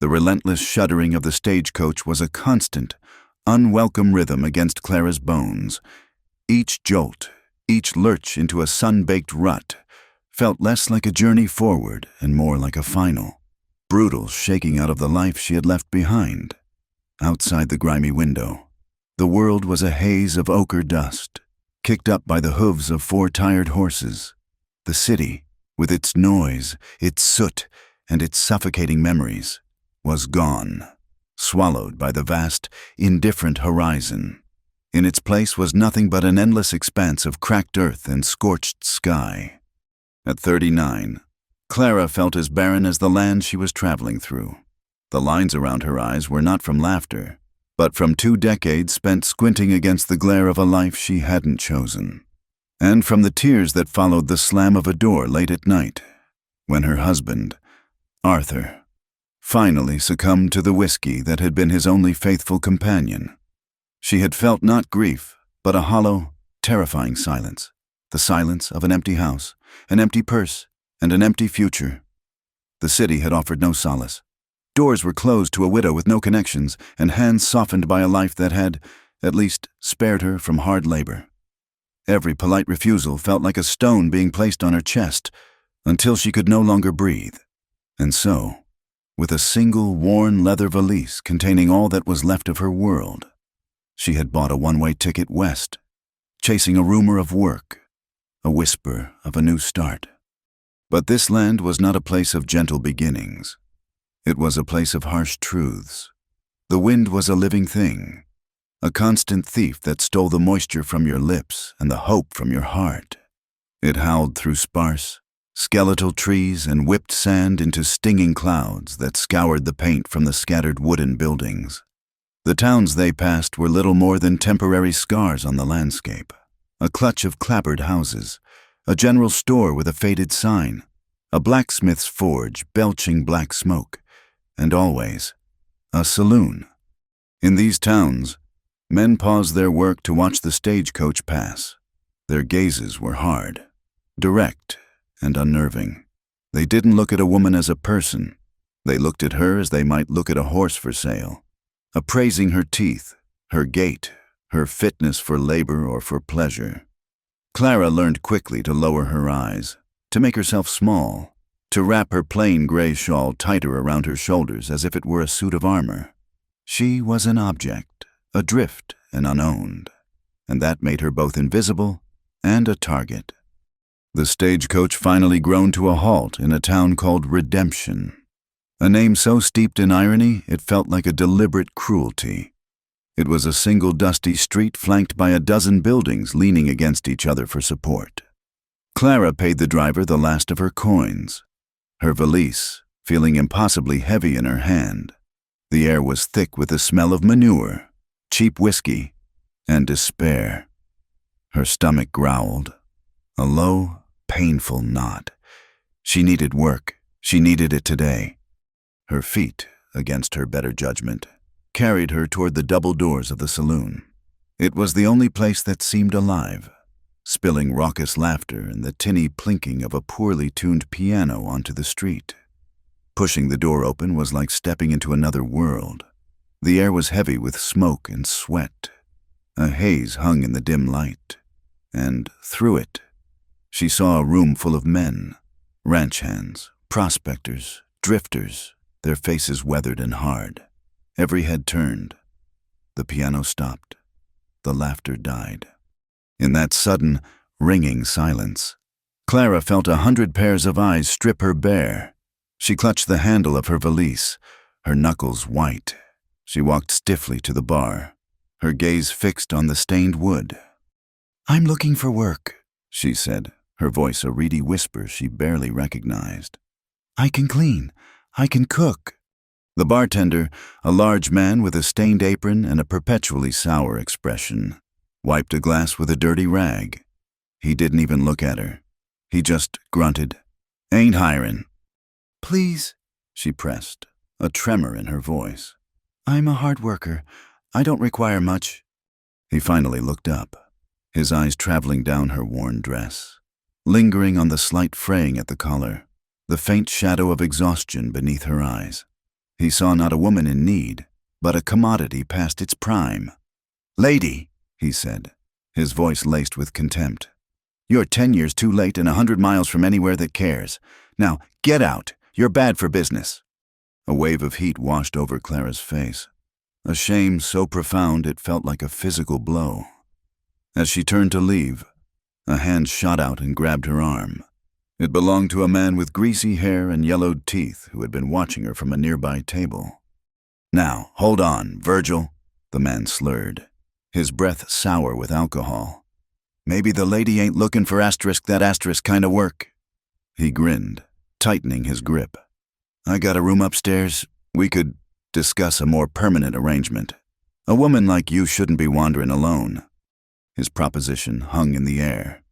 The relentless shuddering of the stagecoach was a constant, unwelcome rhythm against Clara's bones. Each jolt, each lurch into a sun-baked rut, felt less like a journey forward and more like a final, brutal shaking out of the life she had left behind. Outside the grimy window, the world was a haze of ochre dust, kicked up by the hooves of 4 tired horses. The city, with its noise, its soot, and its suffocating memories, was gone, swallowed by the vast, indifferent horizon. In its place was nothing but an endless expanse of cracked earth and scorched sky. At 39, Clara felt as barren as the land she was traveling through. The lines around her eyes were not from laughter, but from 2 decades spent squinting against the glare of a life she hadn't chosen, and from the tears that followed the slam of a door late at night, when her husband, Arthur, finally succumbed to the whiskey that had been his only faithful companion. She had felt not grief, but a hollow, terrifying silence, the silence of an empty house, an empty purse, and an empty future. The city had offered no solace. Doors were closed to a widow with no connections, and hands softened by a life that had, at least, spared her from hard labor. Every polite refusal felt like a stone being placed on her chest, until she could no longer breathe. And so, with a single worn leather valise containing all that was left of her world, she had bought a one-way ticket west, chasing a rumor of work, a whisper of a new start. But this land was not a place of gentle beginnings. It was a place of harsh truths. The wind was a living thing, a constant thief that stole the moisture from your lips and the hope from your heart. It howled through sparse, skeletal trees and whipped sand into stinging clouds that scoured the paint from the scattered wooden buildings. The towns they passed were little more than temporary scars on the landscape, a clutch of clapboard houses, a general store with a faded sign, a blacksmith's forge belching black smoke, and always a saloon. In these towns, men paused their work to watch the stagecoach pass. Their gazes were hard, direct, and unnerving. They didn't look at a woman as a person. They looked at her as they might look at a horse for sale, appraising her teeth, her gait, her fitness for labor or for pleasure. Clara learned quickly to lower her eyes, to make herself small, to wrap her plain gray shawl tighter around her shoulders as if it were a suit of armor. She was an object, adrift and unowned, and that made her both invisible and a target. The stagecoach finally groaned to a halt in a town called Redemption, a name so steeped in irony it felt like a deliberate cruelty. It was a single dusty street flanked by a dozen buildings leaning against each other for support. Clara paid the driver the last of her coins, her valise feeling impossibly heavy in her hand. The air was thick with the smell of manure, cheap whiskey, and despair. Her stomach growled, a low, painful knot. She needed work. She needed it today. Her feet, against her better judgment, carried her toward the double doors of the saloon. It was the only place that seemed alive, spilling raucous laughter and the tinny plinking of a poorly tuned piano onto the street. Pushing the door open was like stepping into another world. The air was heavy with smoke and sweat. A haze hung in the dim light, and through it, she saw a room full of men, ranch hands, prospectors, drifters, their faces weathered and hard. Every head turned. The piano stopped. The laughter died. In that sudden, ringing silence, Clara felt 100 pairs of eyes strip her bare. She clutched the handle of her valise, her knuckles white. She walked stiffly to the bar, her gaze fixed on the stained wood. "I'm looking for work," she said, her voice a reedy whisper she barely recognized. "I can clean. I can cook." The bartender, a large man with a stained apron and a perpetually sour expression, wiped a glass with a dirty rag. He didn't even look at her. He just grunted, "Ain't hirin'." "Please," she pressed, a tremor in her voice. "I'm a hard worker. I don't require much." He finally looked up, his eyes traveling down her worn dress, lingering on the slight fraying at the collar, the faint shadow of exhaustion beneath her eyes. He saw not a woman in need, but a commodity past its prime. "Lady," he said, his voice laced with contempt. "You're 10 years too late and 100 miles from anywhere that cares. Now, get out. You're bad for business." A wave of heat washed over Clara's face, a shame so profound it felt like a physical blow. As she turned to leave, a hand shot out and grabbed her arm. It belonged to a man with greasy hair and yellowed teeth who had been watching her from a nearby table. "Now, hold on, Virgil," the man slurred, his breath sour with alcohol. "Maybe the lady ain't looking for that kind of work." He grinned, tightening his grip. "I got a room upstairs. We could discuss a more permanent arrangement. A woman like you shouldn't be wandering alone." His proposition hung in the air,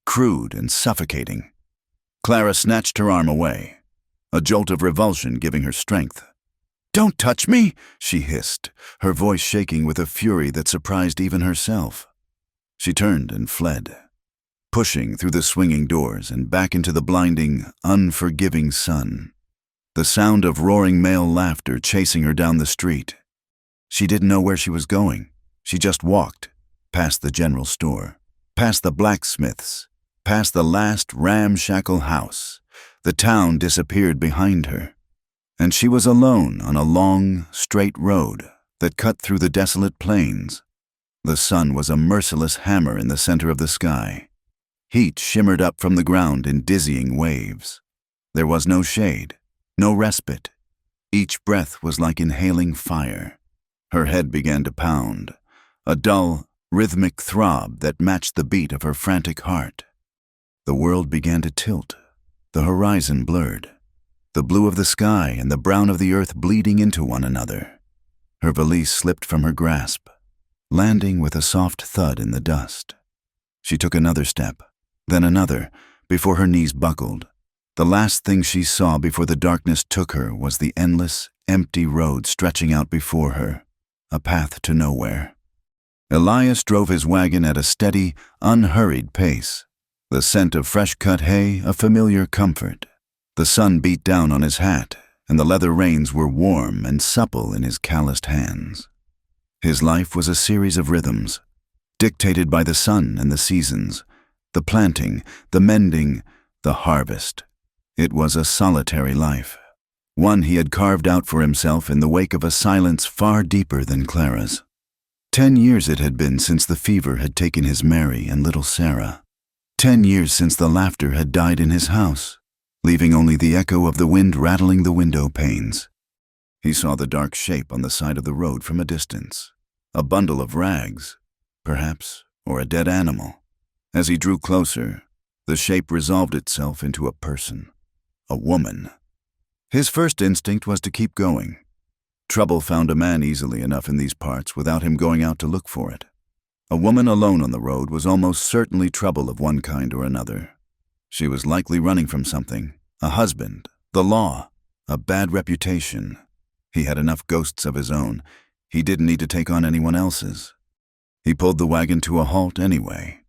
crude and suffocating. Clara snatched her arm away, a jolt of revulsion giving her strength. "Don't touch me!" she hissed, her voice shaking with a fury that surprised even herself. She turned and fled, pushing through the swinging doors and back into the blinding, unforgiving sun, the sound of roaring male laughter chasing her down the street. She didn't know where she was going. She just walked, past the general store, past the blacksmith's, past the last ramshackle house. The town disappeared behind her, and she was alone on a long, straight road that cut through the desolate plains. The sun was a merciless hammer in the center of the sky. Heat shimmered up from the ground in dizzying waves. There was no shade, no respite. Each breath was like inhaling fire. Her head began to pound, a dull, rhythmic throb that matched the beat of her frantic heart. The world began to tilt, the horizon blurred, the blue of the sky and the brown of the earth bleeding into one another. Her valise slipped from her grasp, landing with a soft thud in the dust. She took another step, then another, before her knees buckled. The last thing she saw before the darkness took her was the endless, empty road stretching out before her, a path to nowhere. Elias drove his wagon at a steady, unhurried pace, the scent of fresh-cut hay a familiar comfort. The sun beat down on his hat, and the leather reins were warm and supple in his calloused hands. His life was a series of rhythms, dictated by the sun and the seasons, the planting, the mending, the harvest. It was a solitary life, one he had carved out for himself in the wake of a silence far deeper than Clara's. 10 years it had been since the fever had taken his Mary and little Sarah. 10 years since the laughter had died in his house, leaving only the echo of the wind rattling the window panes. He saw the dark shape on the side of the road from a distance, a bundle of rags, perhaps, or a dead animal. As he drew closer, the shape resolved itself into a person, a woman. His first instinct was to keep going. Trouble found a man easily enough in these parts without him going out to look for it. A woman alone on the road was almost certainly trouble of one kind or another. She was likely running from something, a husband, the law, a bad reputation. He had enough ghosts of his own. He didn't need to take on anyone else's. He pulled the wagon to a halt anyway,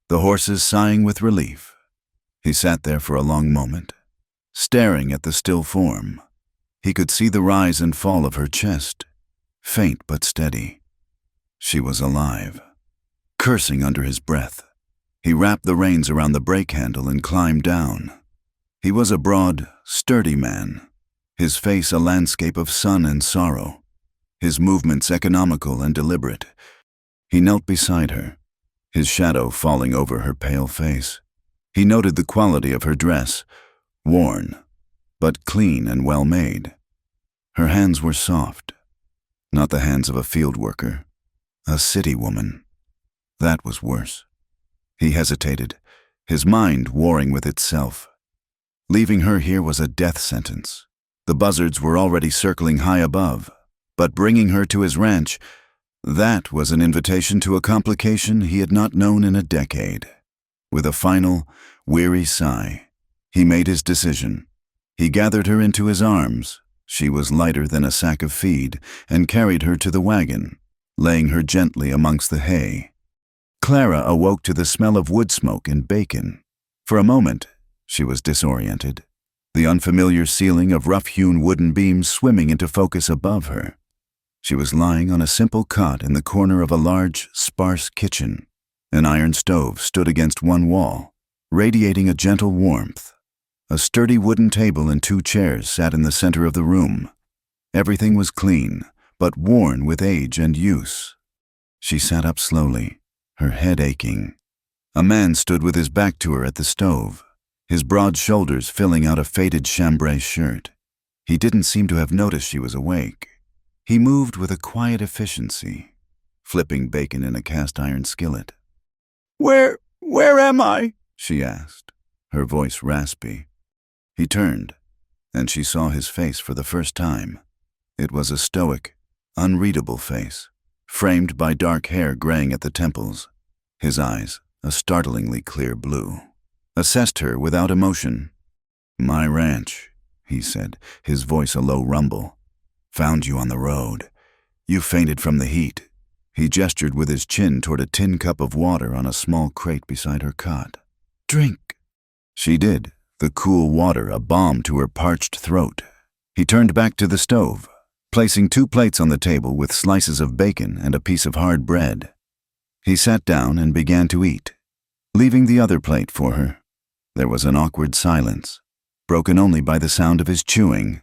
the horses sighing with relief. He sat there for a long moment, staring at the still form. He could see the rise and fall of her chest, faint but steady. She was alive. Cursing under his breath, he wrapped the reins around the brake handle and climbed down. He was a broad, sturdy man, his face a landscape of sun and sorrow, his movements economical and deliberate. He knelt beside her, his shadow falling over her pale face. He noted the quality of her dress, worn, but clean and well-made. Her hands were soft, not the hands of a field worker, a city woman. That was worse. He hesitated, his mind warring with itself. Leaving her here was a death sentence. The buzzards were already circling high above, but bringing her to his ranch, that was an invitation to a complication he had not known in a decade. With a final, weary sigh, he made his decision. He gathered her into his arms. She was lighter than a sack of feed, and carried her to the wagon, laying her gently amongst the hay. Clara awoke to the smell of wood smoke and bacon. For a moment, she was disoriented. the unfamiliar ceiling of rough-hewn wooden beams swimming into focus above her. She was lying on a simple cot in the corner of a large, sparse kitchen. An iron stove stood against one wall, radiating a gentle warmth. A sturdy wooden table and 2 chairs sat in the center of the room. Everything was clean, but worn with age and use. She sat up slowly, her head aching. A man stood with his back to her at the stove, his broad shoulders filling out a faded chambray shirt. He didn't seem to have noticed she was awake. He moved with a quiet efficiency, flipping bacon in a cast-iron skillet. Where am I?" she asked, her voice raspy. He turned, and she saw his face for the first time. It was a stoic, unreadable face, framed by dark hair graying at the temples. His eyes, a startlingly clear blue, assessed her without emotion. "My ranch," he said, his voice a low rumble. "Found you on the road. You fainted from the heat." He gestured with his chin toward a tin cup of water on a small crate beside her cot. "Drink." She did, the cool water a balm to her parched throat. He turned back to the stove, placing 2 plates on the table with slices of bacon and a piece of hard bread. He sat down and began to eat, leaving the other plate for her. There was an awkward silence, broken only by the sound of his chewing.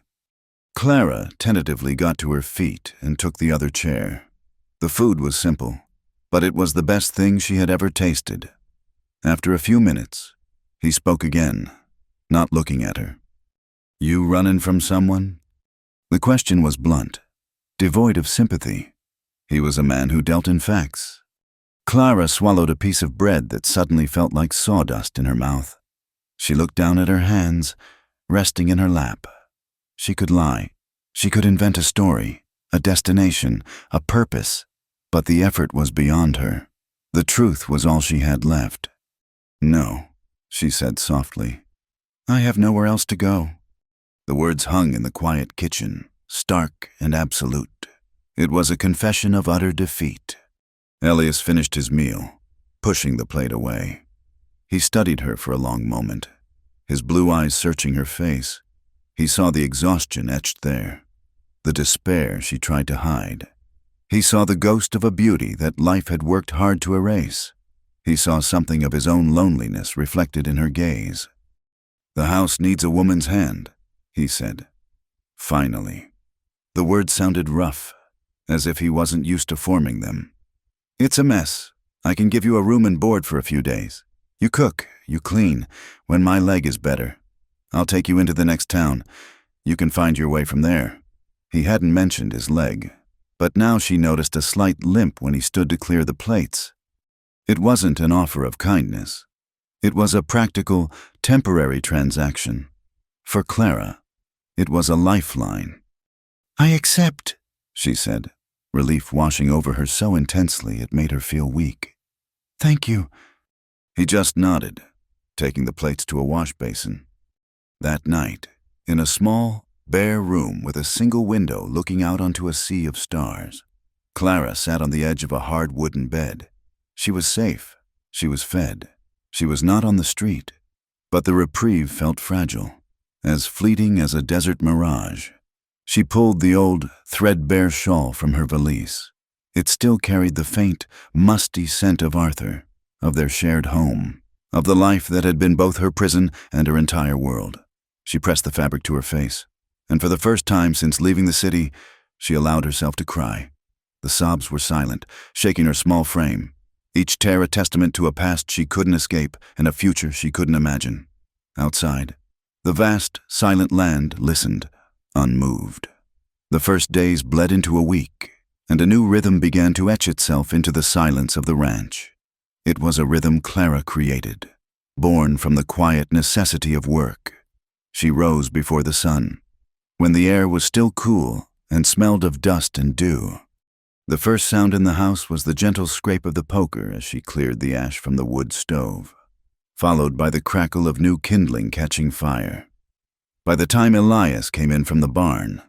Clara tentatively got to her feet and took the other chair. The food was simple, but it was the best thing she had ever tasted. After a few minutes, he spoke again, not looking at her. "You runnin' from someone?" The question was blunt, devoid of sympathy. He was a man who dealt in facts. Clara swallowed a piece of bread that suddenly felt like sawdust in her mouth. She looked down at her hands, resting in her lap. She could lie. She could invent a story, a destination, a purpose, but the effort was beyond her. The truth was all she had left. "No," she said softly. "I have nowhere else to go." The words hung in the quiet kitchen, stark and absolute. It was a confession of utter defeat. Elias finished his meal, pushing the plate away. He studied her for a long moment, his blue eyes searching her face. He saw the exhaustion etched there, the despair she tried to hide. He saw the ghost of a beauty that life had worked hard to erase. He saw something of his own loneliness reflected in her gaze. "The house needs a woman's hand," he said. Finally. The words sounded rough, as if he wasn't used to forming them. "It's a mess. I can give you a room and board for a few days. You cook, you clean, when my leg is better. I'll take you into the next town. You can find your way from there." He hadn't mentioned his leg, but now she noticed a slight limp when he stood to clear the plates. It wasn't an offer of kindness. It was a practical, temporary transaction. For Clara, it was a lifeline. "I accept," she said, relief washing over her so intensely it made her feel weak. "Thank you." He just nodded, taking the plates to a wash basin. That night, in a small, bare room with a single window looking out onto a sea of stars, Clara sat on the edge of a hard wooden bed. She was safe. She was fed. She was not on the street. But the reprieve felt fragile, as fleeting as a desert mirage. She pulled the old, threadbare shawl from her valise. It still carried the faint, musty scent of Arthur, of their shared home, of the life that had been both her prison and her entire world. She pressed the fabric to her face, and for the first time since leaving the city, she allowed herself to cry. The sobs were silent, shaking her small frame, each tear a testament to a past she couldn't escape and a future she couldn't imagine. Outside, the vast, silent land listened, unmoved. The first days bled into a week, and a new rhythm began to etch itself into the silence of the ranch. It was a rhythm Clara created, born from the quiet necessity of work. She rose before the sun, when the air was still cool and smelled of dust and dew. The first sound in the house was the gentle scrape of the poker as she cleared the ash from the wood stove, followed by the crackle of new kindling catching fire. By the time Elias came in from the barn,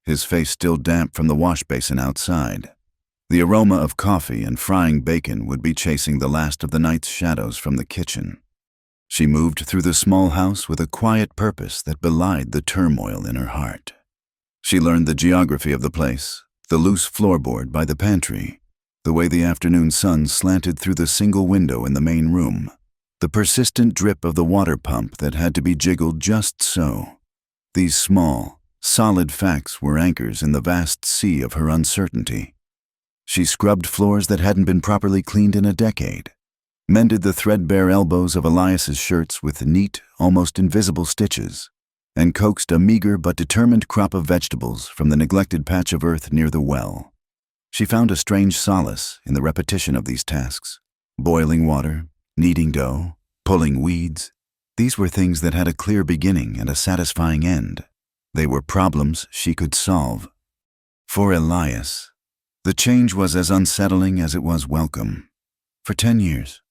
his face still damp from the wash basin outside, the aroma of coffee and frying bacon would be chasing the last of the night's shadows from the kitchen. She moved through the small house with a quiet purpose that belied the turmoil in her heart. She learned the geography of the place, the loose floorboard by the pantry, the way the afternoon sun slanted through the single window in the main room, the persistent drip of the water pump that had to be jiggled just so. These small, solid facts were anchors in the vast sea of her uncertainty. She scrubbed floors that hadn't been properly cleaned in a decade, mended the threadbare elbows of Elias's shirts with neat, almost invisible stitches, and coaxed a meager but determined crop of vegetables from the neglected patch of earth near the well. She found a strange solace in the repetition of these tasks. Boiling water, kneading dough, pulling weeds. These were things that had a clear beginning and a satisfying end. They were problems she could solve. For Elias, the change was as unsettling as it was welcome. For 10 years,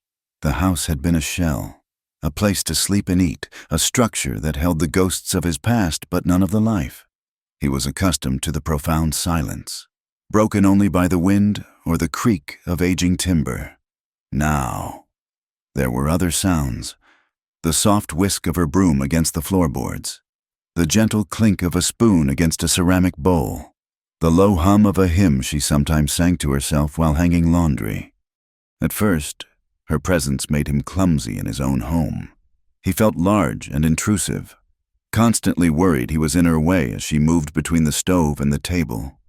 the house had been a shell, a place to sleep and eat, a structure that held the ghosts of his past but none of the life. He was accustomed to the profound silence, broken only by the wind or the creak of aging timber. Now, there were other sounds. The soft whisk of her broom against the floorboards, the gentle clink of a spoon against a ceramic bowl, the low hum of a hymn she sometimes sang to herself while hanging laundry. At first, her presence made him clumsy in his own home. He felt large and intrusive, constantly worried he was in her way as she moved between the stove and the table.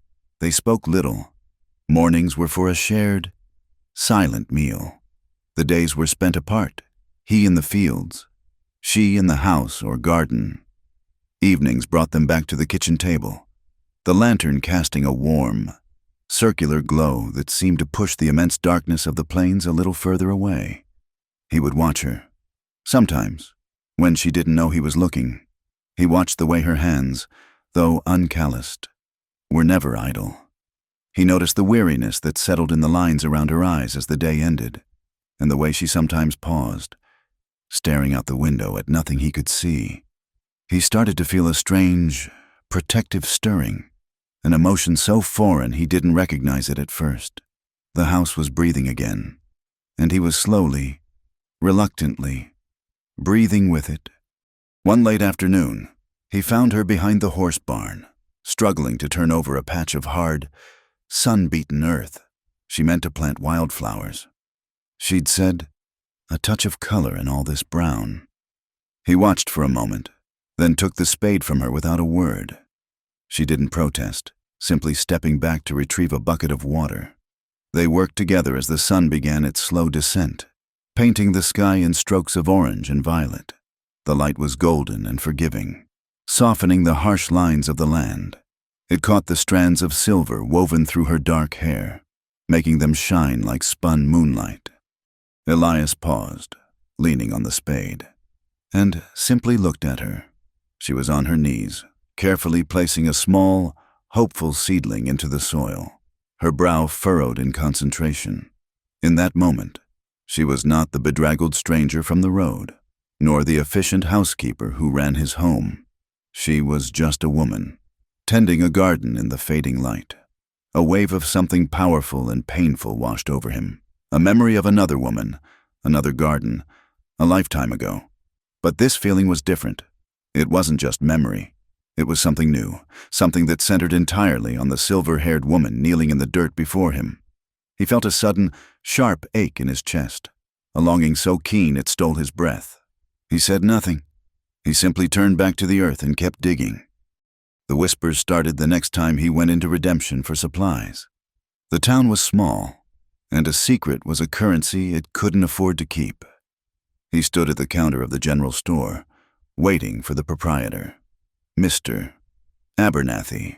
They spoke little. Mornings were for a shared, silent meal. The days were spent apart, he in the fields, she in the house or garden. Evenings brought them back to the kitchen table, the lantern casting a warm, circular glow that seemed to push the immense darkness of the plains a little further away. He would watch her. Sometimes, when she didn't know he was looking, he watched the way her hands, though uncalloused, were never idle. He noticed the weariness that settled in the lines around her eyes as the day ended, and the way she sometimes paused, staring out the window at nothing he could see. He started to feel a strange, protective stirring, an emotion so foreign he didn't recognize it at first. The house was breathing again, and he was slowly, reluctantly, breathing with it. One late afternoon, he found her behind the horse barn, struggling to turn over a patch of hard, sun-beaten earth she meant to plant wildflowers. She'd said, "A touch of color in all this brown." He watched for a moment, then took the spade from her without a word. She didn't protest, simply stepping back to retrieve a bucket of water. They worked together as the sun began its slow descent, painting the sky in strokes of orange and violet. The light was golden and forgiving, softening the harsh lines of the land. It caught the strands of silver woven through her dark hair, making them shine like spun moonlight. Elias paused, leaning on the spade, and simply looked at her. She was on her knees, carefully placing a small, hopeful seedling into the soil, her brow furrowed in concentration. In that moment, she was not the bedraggled stranger from the road, nor the efficient housekeeper who ran his home. She was just a woman, tending a garden in the fading light. A wave of something powerful and painful washed over him, a memory of another woman, another garden, a lifetime ago. But this feeling was different. It wasn't just memory. It was something new, something that centered entirely on the silver-haired woman kneeling in the dirt before him. He felt a sudden, sharp ache in his chest, a longing so keen it stole his breath. He said nothing. He simply turned back to the earth and kept digging. The whispers started the next time he went into Redemption for supplies. The town was small, and a secret was a currency it couldn't afford to keep. He stood at the counter of the general store, waiting for the proprietor, Mr. Abernathy,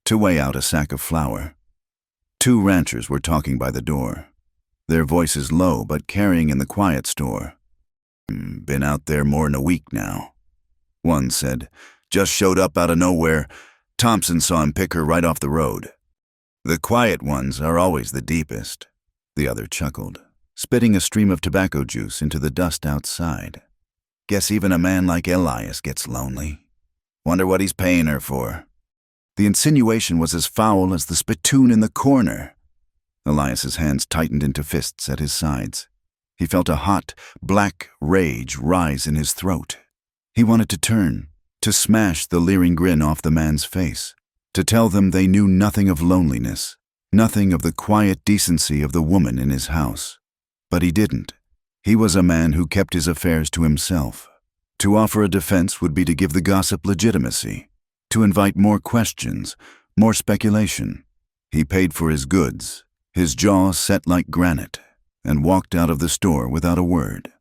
to weigh out a sack of flour. 2 ranchers were talking by the door, their voices low but carrying in the quiet store. "Been out there more'n a week now," one said. "Just showed up out of nowhere. Thompson saw him pick her right off the road." "The quiet ones are always the deepest," the other chuckled, spitting a stream of tobacco juice into the dust outside. "Guess even a man like Elias gets lonely. Wonder what he's paying her for." The insinuation was as foul as the spittoon in the corner. Elias's hands tightened into fists at his sides. He felt a hot, black rage rise in his throat. He wanted to turn, to smash the leering grin off the man's face, to tell them they knew nothing of loneliness, nothing of the quiet decency of the woman in his house. But he didn't. He was a man who kept his affairs to himself. To offer a defense would be to give the gossip legitimacy, to invite more questions, more speculation. He paid for his goods, his jaw set like granite, and walked out of the store without a word,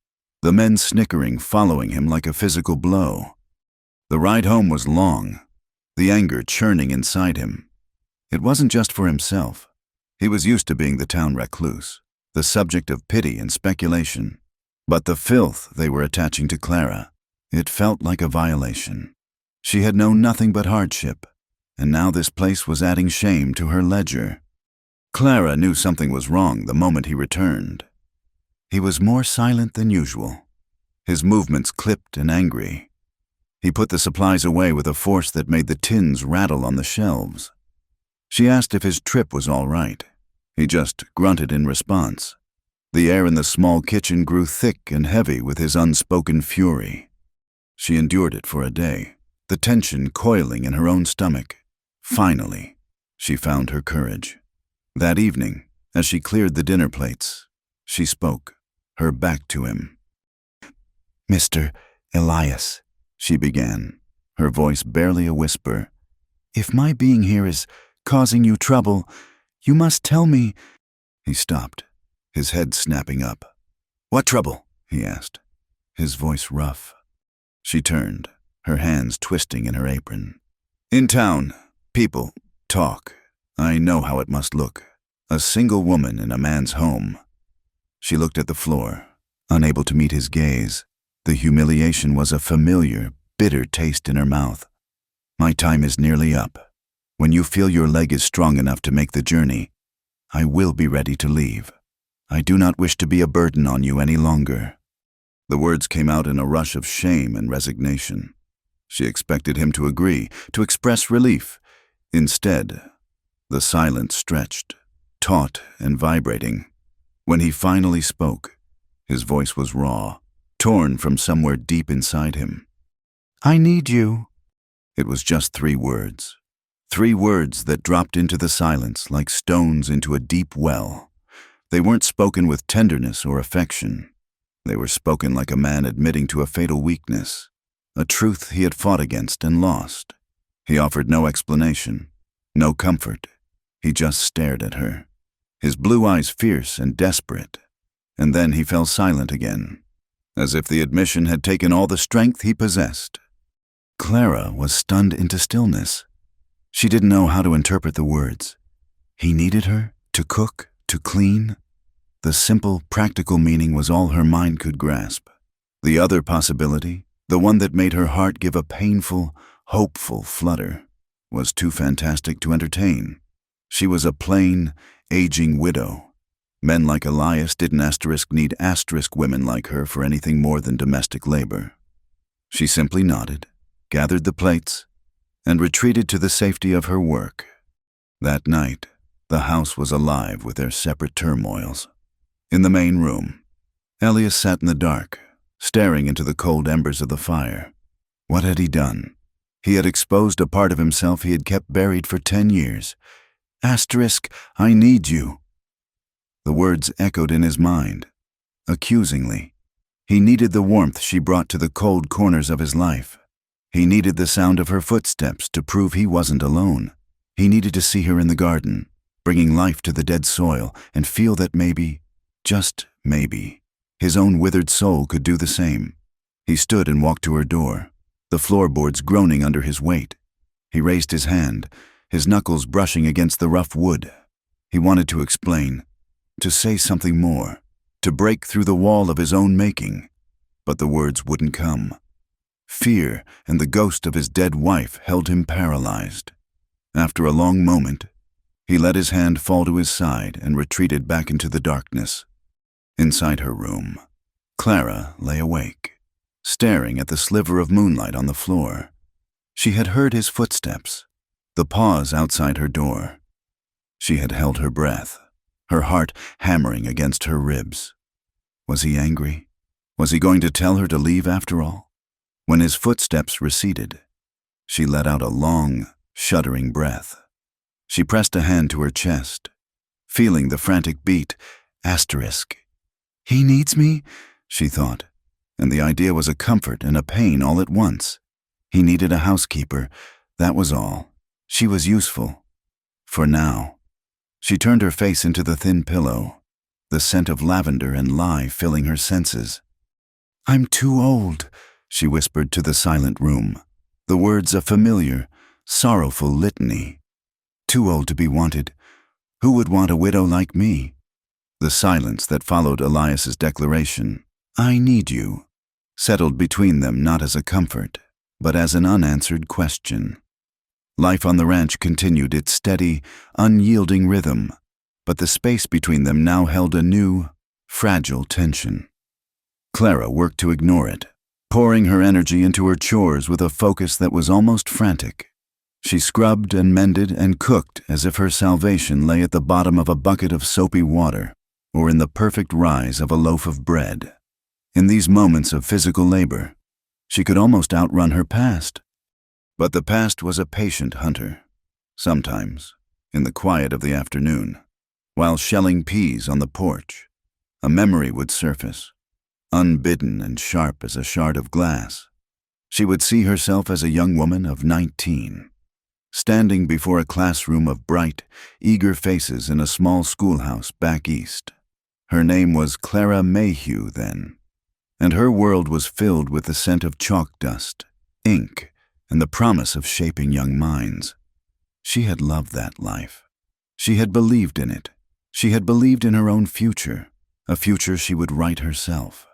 the men snickering following him like a physical blow. The ride home was long, the anger churning inside him. It wasn't just for himself. He was used to being the town recluse, the subject of pity and speculation. But the filth they were attaching to Clara, it felt like a violation. She had known nothing but hardship, and now this place was adding shame to her ledger. Clara knew something was wrong the moment he returned. He was more silent than usual, his movements clipped and angry. He put the supplies away with a force that made the tins rattle on the shelves. She asked if his trip was all right. He just grunted in response. The air in the small kitchen grew thick and heavy with his unspoken fury. She endured it for a day, the tension coiling in her own stomach. Finally, she found her courage. That evening, as she cleared the dinner plates, she spoke, her back to him. "Mr. Elias," she began, her voice barely a whisper, "if my being here is causing you trouble, you must tell me—" He stopped, his head snapping up. "What trouble?" he asked, his voice rough. She turned, her hands twisting in her apron. "In town, people talk. I know how it must look. A single woman in a man's home." She looked at the floor, unable to meet his gaze. The humiliation was a familiar, bitter taste in her mouth. "My time is nearly up. When you feel your leg is strong enough to make the journey, I will be ready to leave. I do not wish to be a burden on you any longer." The words came out in a rush of shame and resignation. She expected him to agree, to express relief. Instead, the silence stretched, taut and vibrating. When he finally spoke, his voice was raw, torn from somewhere deep inside him. "I need you." It was just 3 words. 3 words that dropped into the silence like stones into a deep well. They weren't spoken with tenderness or affection. They were spoken like a man admitting to a fatal weakness, a truth he had fought against and lost. He offered no explanation, no comfort. He just stared at her, his blue eyes fierce and desperate. And then he fell silent again, as if the admission had taken all the strength he possessed. Clara was stunned into stillness. She didn't know how to interpret the words. He needed her to cook, to clean. The simple, practical meaning was all her mind could grasp. The other possibility, the one that made her heart give a painful, hopeful flutter, was too fantastic to entertain. She was a plain, aging widow. Men like Elias didn't need women like her for anything more than domestic labor. She simply nodded, gathered the plates, and retreated to the safety of her work. That night, the house was alive with their separate turmoils. In the main room, Elias sat in the dark, staring into the cold embers of the fire. What had he done? He had exposed a part of himself he had kept buried for 10 years. "I need you." The words echoed in his mind, accusingly. He needed the warmth she brought to the cold corners of his life. He needed the sound of her footsteps to prove he wasn't alone. He needed to see her in the garden, bringing life to the dead soil, and feel that maybe, just maybe, his own withered soul could do the same. He stood and walked to her door, the floorboards groaning under his weight. He raised his hand, his knuckles brushing against the rough wood. He wanted to explain, to say something more, to break through the wall of his own making, but the words wouldn't come. Fear and the ghost of his dead wife held him paralyzed. After a long moment, he let his hand fall to his side and retreated back into the darkness. Inside her room, Clara lay awake, staring at the sliver of moonlight on the floor. She had heard his footsteps, the pause outside her door. She had held her breath, her heart hammering against her ribs. Was he angry? Was he going to tell her to leave after all? When his footsteps receded, she let out a long, shuddering breath. She pressed a hand to her chest, feeling the frantic beat. Asterisk. He needs me, she thought, and the idea was a comfort and a pain all at once. He needed a housekeeper, that was all. She was useful. For now. She turned her face into the thin pillow, the scent of lavender and lye filling her senses. I'm too old, she whispered to the silent room, the words a familiar, sorrowful litany. Too old to be wanted. Who would want a widow like me? The silence that followed Elias's declaration, I need you, settled between them not as a comfort, but as an unanswered question. Life on the ranch continued its steady, unyielding rhythm, but the space between them now held a new, fragile tension. Clara worked to ignore it, pouring her energy into her chores with a focus that was almost frantic. She scrubbed and mended and cooked as if her salvation lay at the bottom of a bucket of soapy water or in the perfect rise of a loaf of bread. In these moments of physical labor, she could almost outrun her past. But the past was a patient hunter. Sometimes, in the quiet of the afternoon, while shelling peas on the porch, a memory would surface, unbidden and sharp as a shard of glass. She would see herself as a young woman of 19, standing before a classroom of bright, eager faces in a small schoolhouse back east. Her name was Clara Mayhew then, and her world was filled with the scent of chalk dust, ink, and the promise of shaping young minds. She had loved that life. She had believed in it. She had believed in her own future, a future she would write herself.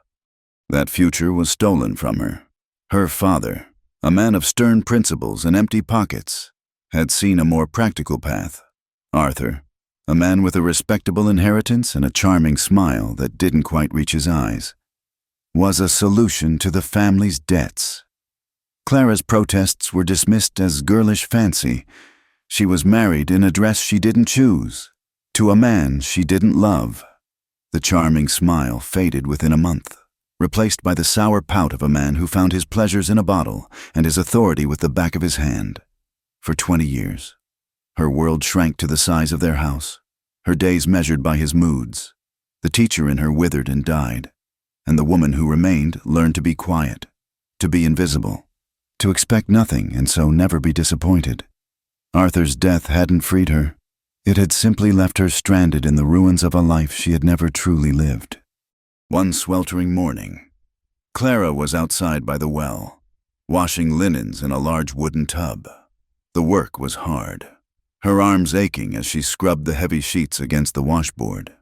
That future was stolen from her. Her father, a man of stern principles and empty pockets, had seen a more practical path. Arthur, a man with a respectable inheritance and a charming smile that didn't quite reach his eyes, was a solution to the family's debts. Clara's protests were dismissed as girlish fancy. She was married in a dress she didn't choose, to a man she didn't love. The charming smile faded within a month, replaced by the sour pout of a man who found his pleasures in a bottle and his authority with the back of his hand. For 20 years, her world shrank to the size of their house, her days measured by his moods. The teacher in her withered and died, and the woman who remained learned to be quiet, to be invisible, to expect nothing and so never be disappointed. Arthur's death hadn't freed her. It had simply left her stranded in the ruins of a life she had never truly lived. One sweltering morning, Clara was outside by the well, washing linens in a large wooden tub. The work was hard, her arms aching as she scrubbed the heavy sheets against the washboard.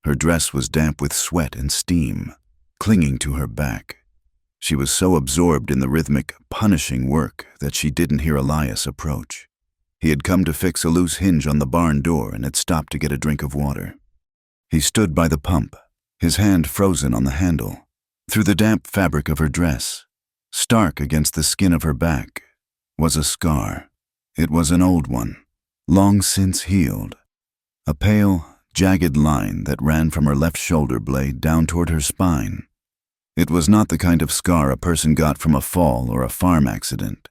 Her dress was damp with sweat and steam, clinging to her back. She was so absorbed in the rhythmic, punishing work that she didn't hear Elias approach. He had come to fix a loose hinge on the barn door and had stopped to get a drink of water. He stood by the pump, his hand frozen on the handle. Through the damp fabric of her dress, stark against the skin of her back, was a scar. It was an old one, long since healed. A pale, jagged line that ran from her left shoulder blade down toward her spine. It was not the kind of scar a person got from a fall or a farm accident.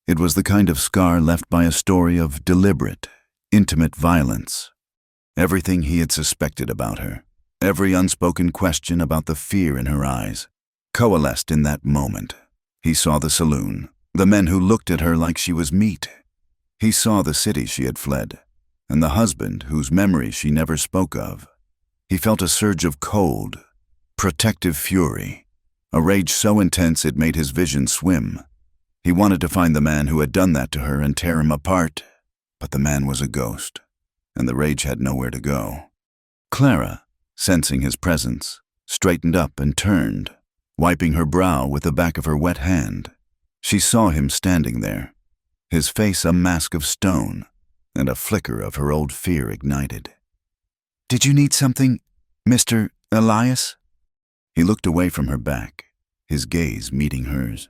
It was the kind of scar left by a story of deliberate, intimate violence. Everything he had suspected about her, every unspoken question about the fear in her eyes, coalesced in that moment. He saw the saloon, the men who looked at her like she was meat. He saw the city she had fled, and the husband whose memory she never spoke of. He felt a surge of cold, protective fury, a rage so intense it made his vision swim. He wanted to find the man who had done that to her and tear him apart, but the man was a ghost, and the rage had nowhere to go. Clara, sensing his presence, straightened up and turned, wiping her brow with the back of her wet hand. She saw him standing there, his face a mask of stone, and a flicker of her old fear ignited. "Did you need something, Mr. Elias?" He looked away from her back, his gaze meeting hers.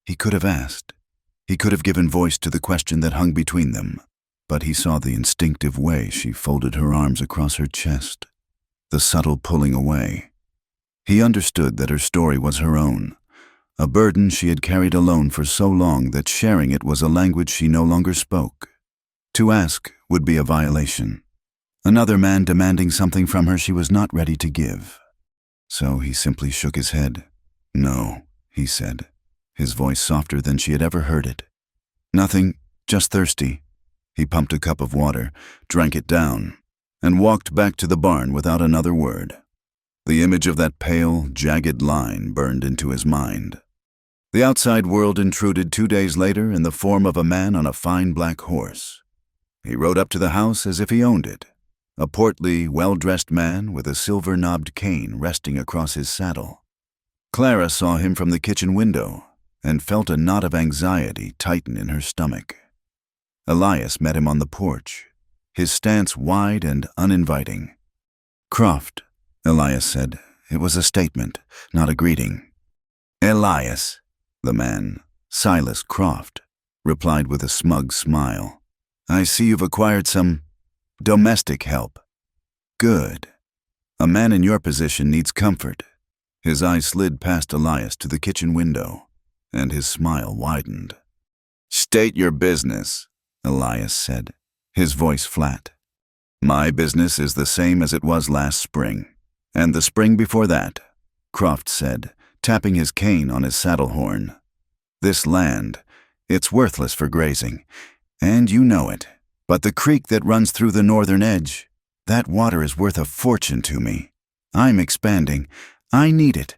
He could have asked. He could have given voice to the question that hung between them, but he saw the instinctive way she folded her arms across her chest, the subtle pulling away. He understood that her story was her own, a burden she had carried alone for so long that sharing it was a language she no longer spoke. To ask would be a violation. Another man demanding something from her she was not ready to give. So he simply shook his head. "No," he said, his voice softer than she had ever heard it. "Nothing, just thirsty." He pumped a cup of water, drank it down, and walked back to the barn without another word. The image of that pale, jagged line burned into his mind. The outside world intruded 2 days later in the form of a man on a fine black horse. He rode up to the house as if he owned it, a portly, well-dressed man with a silver-knobbed cane resting across his saddle. Clara saw him from the kitchen window and felt a knot of anxiety tighten in her stomach. Elias met him on the porch, his stance wide and uninviting. "Croft," Elias said. It was a statement, not a greeting. "Elias," the man, Silas Croft, replied with a smug smile. "I see you've acquired some domestic help. Good. A man in your position needs comfort." His eyes slid past Elias to the kitchen window, and his smile widened. "State your business," Elias said, his voice flat. "My business is the same as it was last spring, and the spring before that," Croft said, tapping his cane on his saddle horn. "This land, it's worthless for grazing, and you know it. But the creek that runs through the northern edge, that water is worth a fortune to me. I'm expanding. I need it.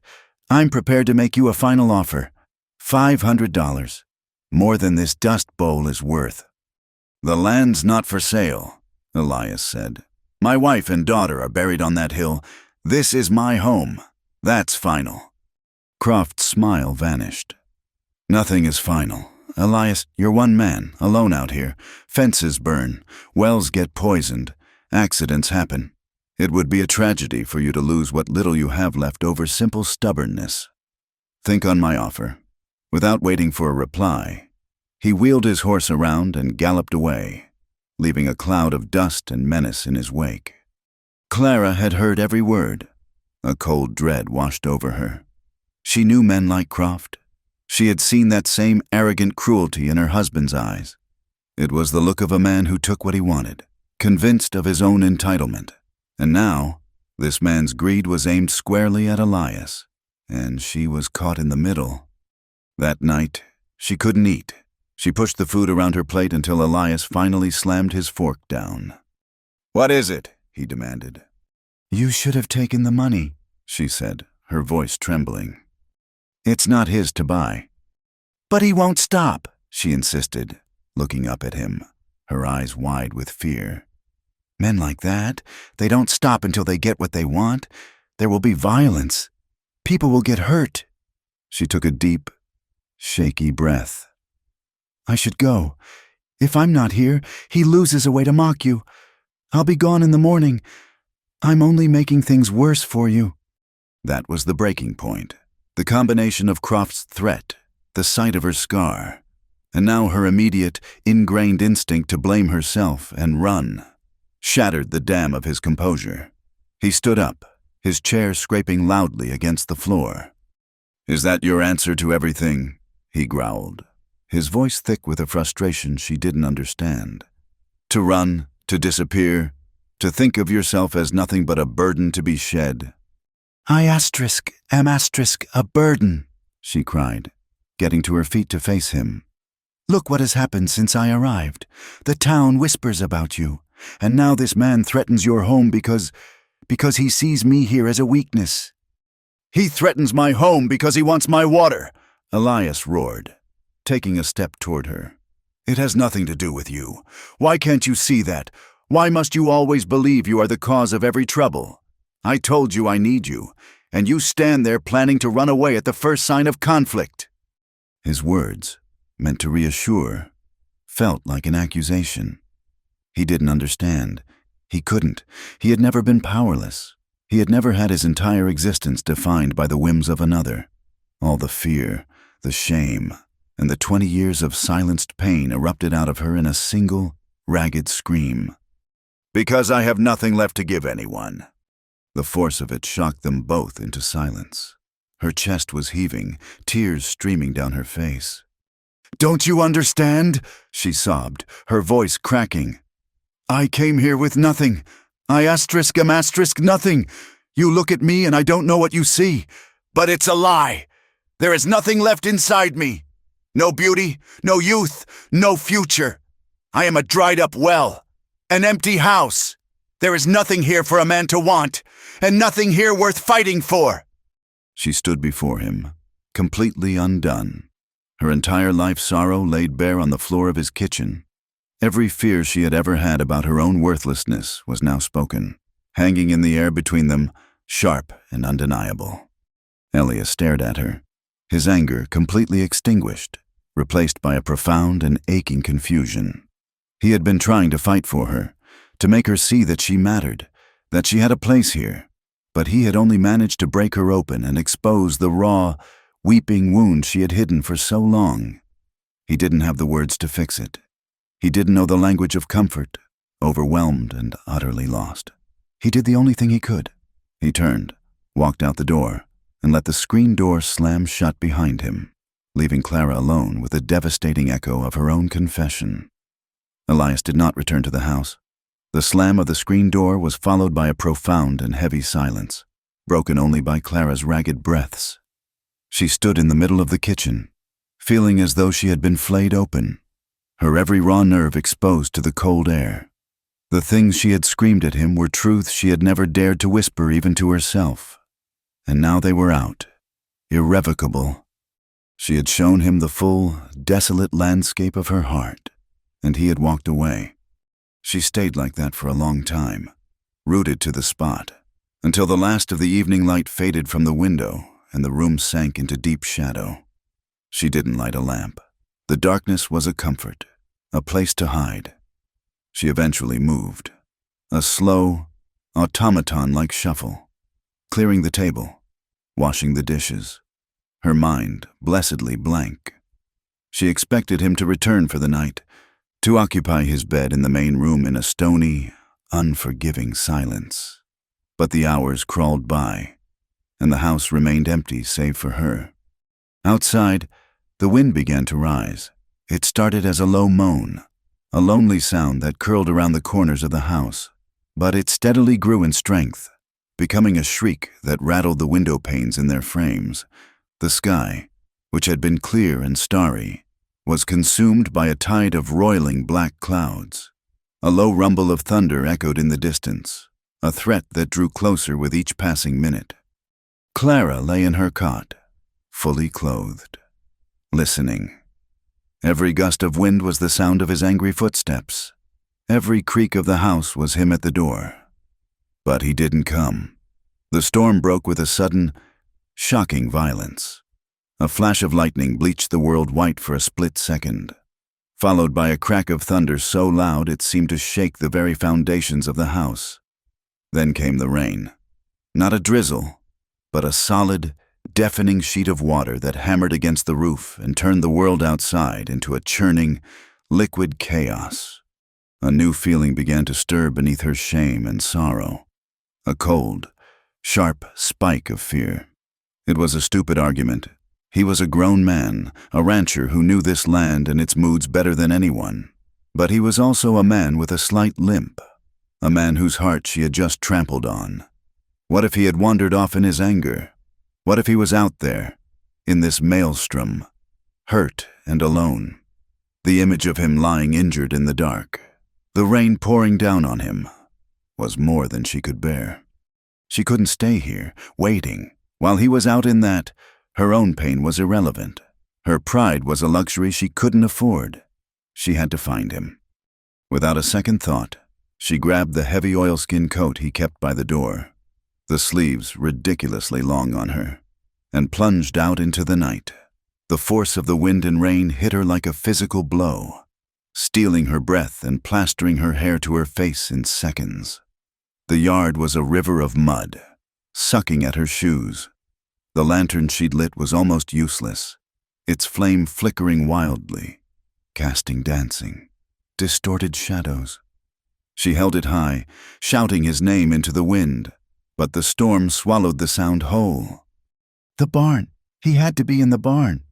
I'm prepared to make you a final offer. $500. More than this dust bowl is worth." "The land's not for sale," Elias said. "My wife and daughter are buried on that hill. This is my home. That's final." Croft's smile vanished. "Nothing is final. Elias, you're one man, alone out here. Fences burn, wells get poisoned, accidents happen. It would be a tragedy for you to lose what little you have left over simple stubbornness. Think on my offer." Without waiting for a reply, he wheeled his horse around and galloped away, leaving a cloud of dust and menace in his wake. Clara had heard every word. A cold dread washed over her. She knew men like Croft. She had seen that same arrogant cruelty in her husband's eyes. It was the look of a man who took what he wanted, convinced of his own entitlement. And now, this man's greed was aimed squarely at Elias, and she was caught in the middle. That night, she couldn't eat. She pushed the food around her plate until Elias finally slammed his fork down. "What is it?" he demanded. "You should have taken the money," she said, her voice trembling. "It's not his to buy." "But he won't stop," she insisted, looking up at him, her eyes wide with fear. "Men like that, they don't stop until they get what they want. There will be violence. People will get hurt." She took a deep, shaky breath. "I should go. If I'm not here, he loses a way to mock you. I'll be gone in the morning. I'm only making things worse for you." That was the breaking point. The combination of Croft's threat, the sight of her scar, and now her immediate, ingrained instinct to blame herself and run, shattered the dam of his composure. He stood up, his chair scraping loudly against the floor. "Is that your answer to everything?" he growled, his voice thick with a frustration she didn't understand. "To run, to disappear, to think of yourself as nothing but a burden to be shed?" "I am a burden," she cried, getting to her feet to face him. "Look what has happened since I arrived. The town whispers about you, and now this man threatens your home because he sees me here as a weakness." "He threatens my home because he wants my water," Elias roared, taking a step toward her. "It has nothing to do with you. Why can't you see that? Why must you always believe you are the cause of every trouble? I told you I need you, and you stand there planning to run away at the first sign of conflict." His words, meant to reassure, felt like an accusation. He didn't understand. He couldn't. He had never been powerless. He had never had his entire existence defined by the whims of another. All the fear, the shame, and the 20 years of silenced pain erupted out of her in a single, ragged scream. "Because I have nothing left to give anyone." The force of it shocked them both into silence. Her chest was heaving, tears streaming down her face. "Don't you understand?" she sobbed, her voice cracking. "I came here with nothing. I *** nothing. You look at me and I don't know what you see. But it's a lie. There is nothing left inside me. No beauty, no youth, no future. I am a dried-up well, an empty house. There is nothing here for a man to want, and nothing here worth fighting for." She stood before him, completely undone. Her entire life sorrow laid bare on the floor of his kitchen. Every fear she had ever had about her own worthlessness was now spoken, hanging in the air between them, sharp and undeniable. Elias stared at her, his anger completely extinguished, replaced by a profound and aching confusion. He had been trying to fight for her, to make her see that she mattered, that she had a place here, but he had only managed to break her open and expose the raw, weeping wound she had hidden for so long. He didn't have the words to fix it. He didn't know the language of comfort, overwhelmed and utterly lost. He did the only thing he could. He turned, walked out the door, and let the screen door slam shut behind him, leaving Clara alone with a devastating echo of her own confession. Elias did not return to the house. The slam of the screen door was followed by a profound and heavy silence, broken only by Clara's ragged breaths. She stood in the middle of the kitchen, feeling as though she had been flayed open, her every raw nerve exposed to the cold air. The things she had screamed at him were truths she had never dared to whisper even to herself. And now they were out, irrevocable. She had shown him the full, desolate landscape of her heart, and he had walked away. She stayed like that for a long time, rooted to the spot, until the last of the evening light faded from the window and the room sank into deep shadow. She didn't light a lamp. The darkness was a comfort, a place to hide. She eventually moved, a slow, automaton-like shuffle, clearing the table, washing the dishes, her mind blessedly blank. She expected him to return for the night, to occupy his bed in the main room in a stony, unforgiving silence. But the hours crawled by, and the house remained empty save for her. Outside, the wind began to rise. It started as a low moan, a lonely sound that curled around the corners of the house, but it steadily grew in strength, becoming a shriek that rattled the window panes in their frames. The sky, which had been clear and starry, was consumed by a tide of roiling black clouds. A low rumble of thunder echoed in the distance, a threat that drew closer with each passing minute. Clara lay in her cot, fully clothed, listening. Every gust of wind was the sound of his angry footsteps. Every creak of the house was him at the door. But he didn't come. The storm broke with a sudden, shocking violence. A flash of lightning bleached the world white for a split second, followed by a crack of thunder so loud it seemed to shake the very foundations of the house. Then came the rain. Not a drizzle, but a solid, deafening sheet of water that hammered against the roof and turned the world outside into a churning, liquid chaos. A new feeling began to stir beneath her shame and sorrow. A cold, sharp spike of fear. It was a stupid argument. He was a grown man, a rancher who knew this land and its moods better than anyone. But he was also a man with a slight limp, a man whose heart she had just trampled on. What if he had wandered off in his anger? What if he was out there, in this maelstrom, hurt and alone? The image of him lying injured in the dark, the rain pouring down on him, was more than she could bear. She couldn't stay here, waiting. While he was out in that, her own pain was irrelevant. Her pride was a luxury she couldn't afford. She had to find him. Without a second thought, she grabbed the heavy oilskin coat he kept by the door, the sleeves ridiculously long on her, and plunged out into the night. The force of the wind and rain hit her like a physical blow, stealing her breath and plastering her hair to her face in seconds. The yard was a river of mud, sucking at her shoes. The lantern she'd lit was almost useless, its flame flickering wildly, casting dancing, distorted shadows. She held it high, shouting his name into the wind, but the storm swallowed the sound whole. The barn! He had to be in the barn!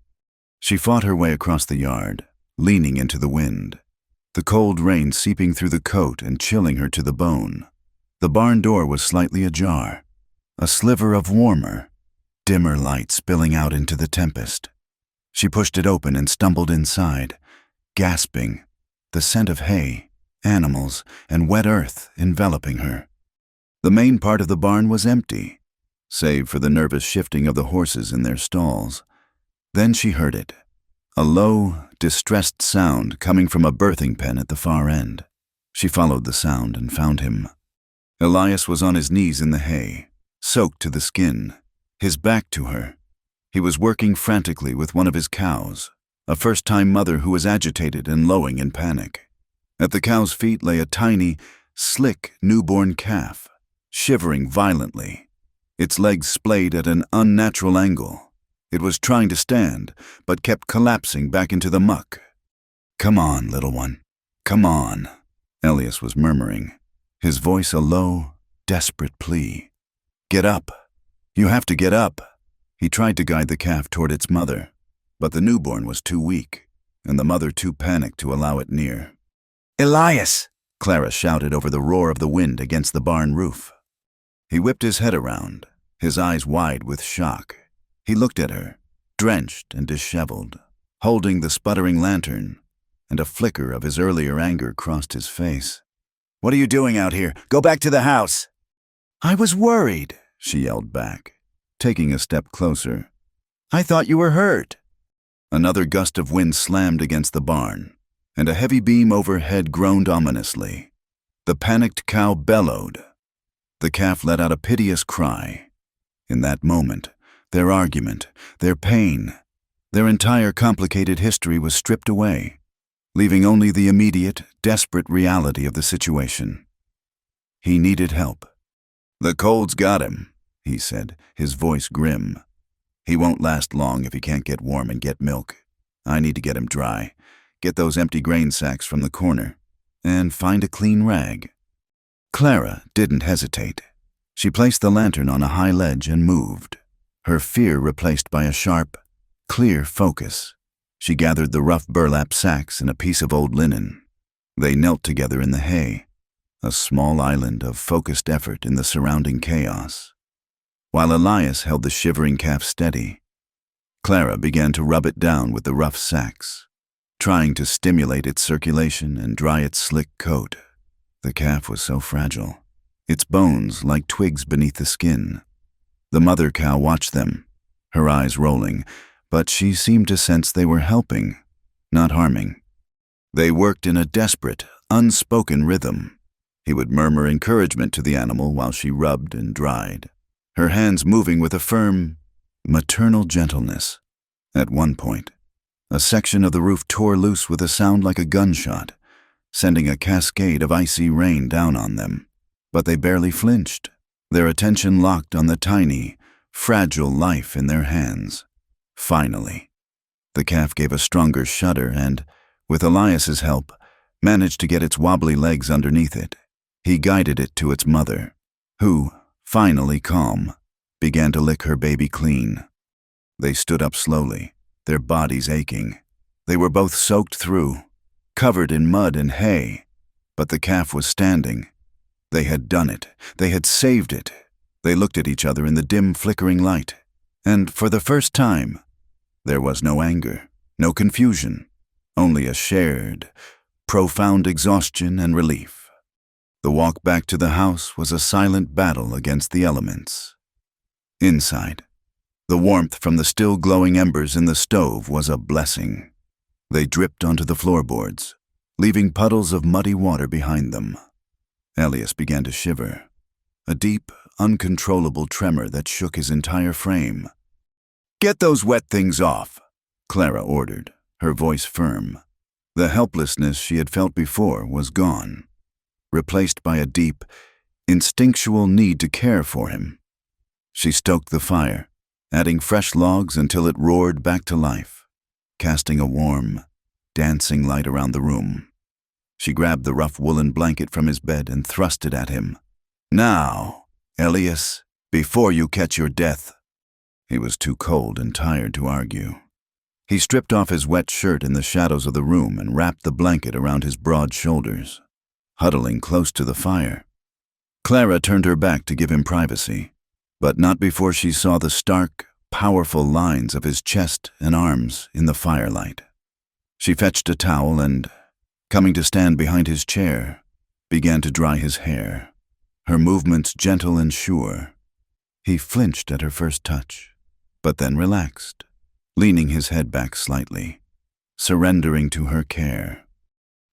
She fought her way across the yard, leaning into the wind, the cold rain seeping through the coat and chilling her to the bone. The barn door was slightly ajar, a sliver of warmer, dimmer light spilling out into the tempest. She pushed it open and stumbled inside, gasping, the scent of hay, animals, and wet earth enveloping her. The main part of the barn was empty, save for the nervous shifting of the horses in their stalls. Then she heard it, a low, distressed sound coming from a birthing pen at the far end. She followed the sound and found him. Elias was on his knees in the hay, soaked to the skin, his back to her. He was working frantically with one of his cows, a first-time mother who was agitated and lowing in panic. At the cow's feet lay a tiny, slick newborn calf, shivering violently, its legs splayed at an unnatural angle. It was trying to stand, but kept collapsing back into the muck. "Come on, little one. Come on," Elias was murmuring, his voice a low, desperate plea. "Get up. You have to get up." He tried to guide the calf toward its mother, but the newborn was too weak, and the mother too panicked to allow it near. "Elias!" Clara shouted over the roar of the wind against the barn roof. He whipped his head around, his eyes wide with shock. He looked at her, drenched and disheveled, holding the sputtering lantern, and a flicker of his earlier anger crossed his face. "What are you doing out here? Go back to the house!" "I was worried," she yelled back, taking a step closer. "I thought you were hurt." Another gust of wind slammed against the barn, and a heavy beam overhead groaned ominously. The panicked cow bellowed. The calf let out a piteous cry. In that moment, their argument, their pain, their entire complicated history was stripped away, leaving only the immediate, desperate reality of the situation. He needed help. "The cold's got him," he said, his voice grim. "He won't last long if he can't get warm and get milk. I need to get him dry, get those empty grain sacks from the corner, and find a clean rag." Clara didn't hesitate. She placed the lantern on a high ledge and moved, her fear replaced by a sharp, clear focus. She gathered the rough burlap sacks and a piece of old linen. They knelt together in the hay, a small island of focused effort in the surrounding chaos. While Elias held the shivering calf steady, Clara began to rub it down with the rough sacks, trying to stimulate its circulation and dry its slick coat. The calf was so fragile, its bones like twigs beneath the skin. The mother cow watched them, her eyes rolling, but she seemed to sense they were helping, not harming. They worked in a desperate, unspoken rhythm. He would murmur encouragement to the animal while she rubbed and dried, her hands moving with a firm, maternal gentleness. At one point, a section of the roof tore loose with a sound like a gunshot, sending a cascade of icy rain down on them. But they barely flinched, their attention locked on the tiny, fragile life in their hands. Finally, the calf gave a stronger shudder and, with Elias's help, managed to get its wobbly legs underneath it. He guided it to its mother, who, finally calm, began to lick her baby clean. They stood up slowly, their bodies aching. They were both soaked through, covered in mud and hay, but the calf was standing. They had done it. They had saved it. They looked at each other in the dim, flickering light, and for the first time, there was no anger, no confusion, only a shared, profound exhaustion and relief. The walk back to the house was a silent battle against the elements. Inside, the warmth from the still glowing embers in the stove was a blessing. They dripped onto the floorboards, leaving puddles of muddy water behind them. Elias began to shiver, a deep, uncontrollable tremor that shook his entire frame. "Get those wet things off," Clara ordered, her voice firm. The helplessness she had felt before was gone, replaced by a deep, instinctual need to care for him. She stoked the fire, adding fresh logs until it roared back to life, casting a warm, dancing light around the room. She grabbed the rough woolen blanket from his bed and thrust it at him. "Now," Elias, before you catch your death." He was too cold and tired to argue. He stripped off his wet shirt in the shadows of the room and wrapped the blanket around his broad shoulders, huddling close to the fire. Clara turned her back to give him privacy, but not before she saw the stark, powerful lines of his chest and arms in the firelight. She fetched a towel and, coming to stand behind his chair, began to dry his hair, her movements gentle and sure. He flinched at her first touch, but then relaxed, leaning his head back slightly, surrendering to her care.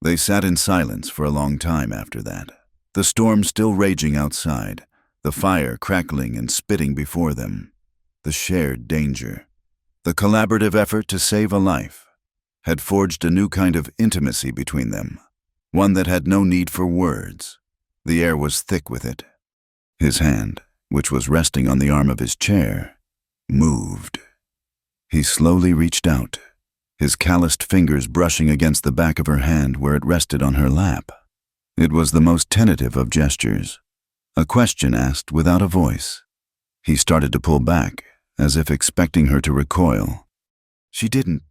They sat in silence for a long time after that, the storm still raging outside, the fire crackling and spitting before them, the shared danger. The collaborative effort to save a life had forged a new kind of intimacy between them, one that had no need for words. The air was thick with it. His hand, which was resting on the arm of his chair, moved. He slowly reached out, his calloused fingers brushing against the back of her hand where it rested on her lap. It was the most tentative of gestures, a question asked without a voice. He started to pull back, as if expecting her to recoil. She didn't.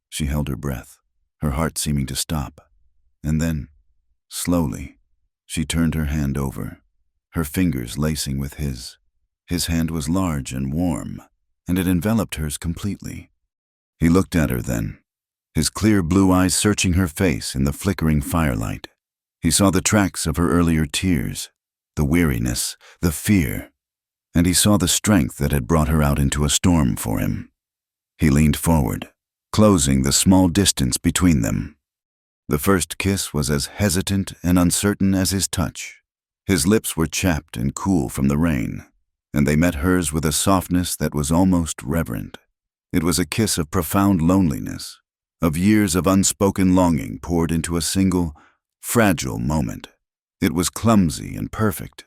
She held her breath, her heart seeming to stop. And then, slowly, she turned her hand over, her fingers lacing with his. His hand was large and warm, and it enveloped hers completely. He looked at her then, his clear blue eyes searching her face in the flickering firelight. He saw the tracks of her earlier tears, the weariness, the fear, and he saw the strength that had brought her out into a storm for him. He leaned forward, closing the small distance between them. The first kiss was as hesitant and uncertain as his touch. His lips were chapped and cool from the rain, and they met hers with a softness that was almost reverent. It was a kiss of profound loneliness, of years of unspoken longing poured into a single, fragile moment. It was clumsy and perfect.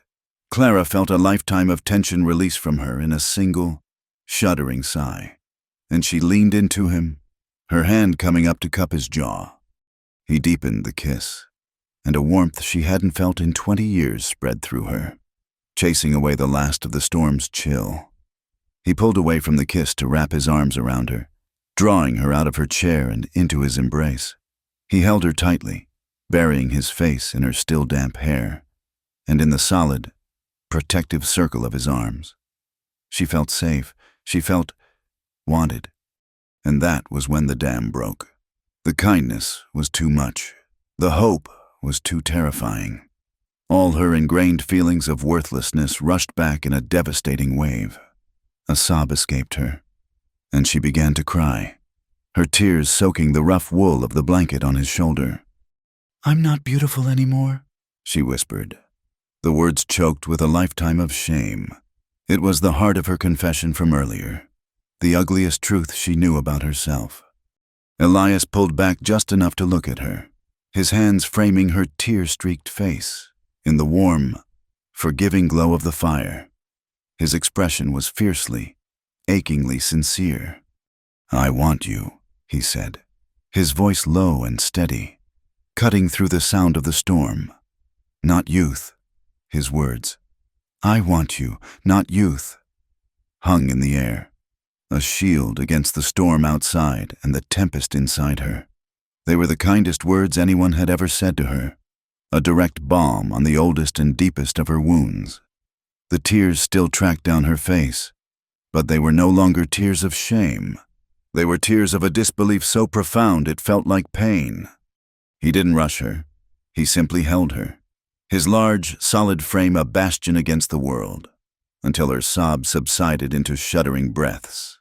Clara felt a lifetime of tension release from her in a single, shuddering sigh, and she leaned into him, her hand coming up to cup his jaw. He deepened the kiss, and a warmth she hadn't felt in 20 years spread through her, chasing away the last of the storm's chill. He pulled away from the kiss to wrap his arms around her, drawing her out of her chair and into his embrace. He held her tightly, burying his face in her still damp hair, and in the solid, protective circle of his arms. She felt safe, she felt wanted, and that was when the dam broke. The kindness was too much, the hope was too terrifying. All her ingrained feelings of worthlessness rushed back in a devastating wave. A sob escaped her, and she began to cry, her tears soaking the rough wool of the blanket on his shoulder. "I'm not beautiful anymore," she whispered. The words choked with a lifetime of shame. It was the heart of her confession from earlier, the ugliest truth she knew about herself. Elias pulled back just enough to look at her, his hands framing her tear-streaked face in the warm, forgiving glow of the fire. His expression was fiercely, achingly sincere. "I want you," he said, his voice low and steady, cutting through the sound of the storm. "Not youth," his words. "I want you, not youth," hung in the air, a shield against the storm outside and the tempest inside her. They were the kindest words anyone had ever said to her, a direct balm on the oldest and deepest of her wounds. The tears still tracked down her face, but they were no longer tears of shame. They were tears of a disbelief so profound it felt like pain. He didn't rush her. He simply held her, his large, solid frame a bastion against the world, until her sobs subsided into shuddering breaths.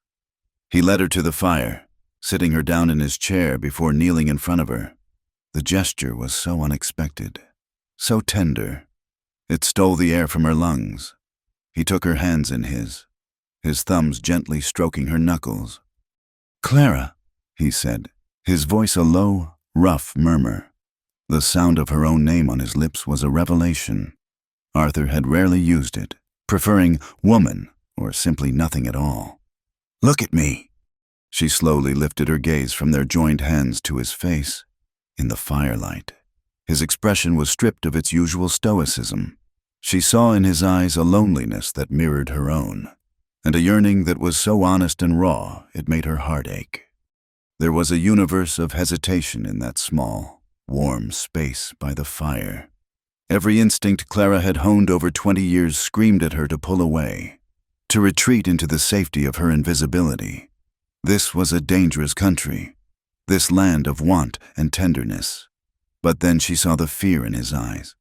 He led her to the fire, sitting her down in his chair before kneeling in front of her. The gesture was so unexpected, so tender. It stole the air from her lungs. He took her hands in his thumbs gently stroking her knuckles. "Clara," he said, his voice a low, rough murmur. The sound of her own name on his lips was a revelation. Arthur had rarely used it, preferring woman or simply nothing at all. "Look at me." She slowly lifted her gaze from their joined hands to his face. In the firelight, his expression was stripped of its usual stoicism. She saw in his eyes a loneliness that mirrored her own, and a yearning that was so honest and raw it made her heart ache. There was a universe of hesitation in that small, warm space by the fire. Every instinct Clara had honed over 20 years screamed at her to pull away, to retreat into the safety of her invisibility. This was a dangerous country, this land of want and tenderness. But then she saw the fear in his eyes.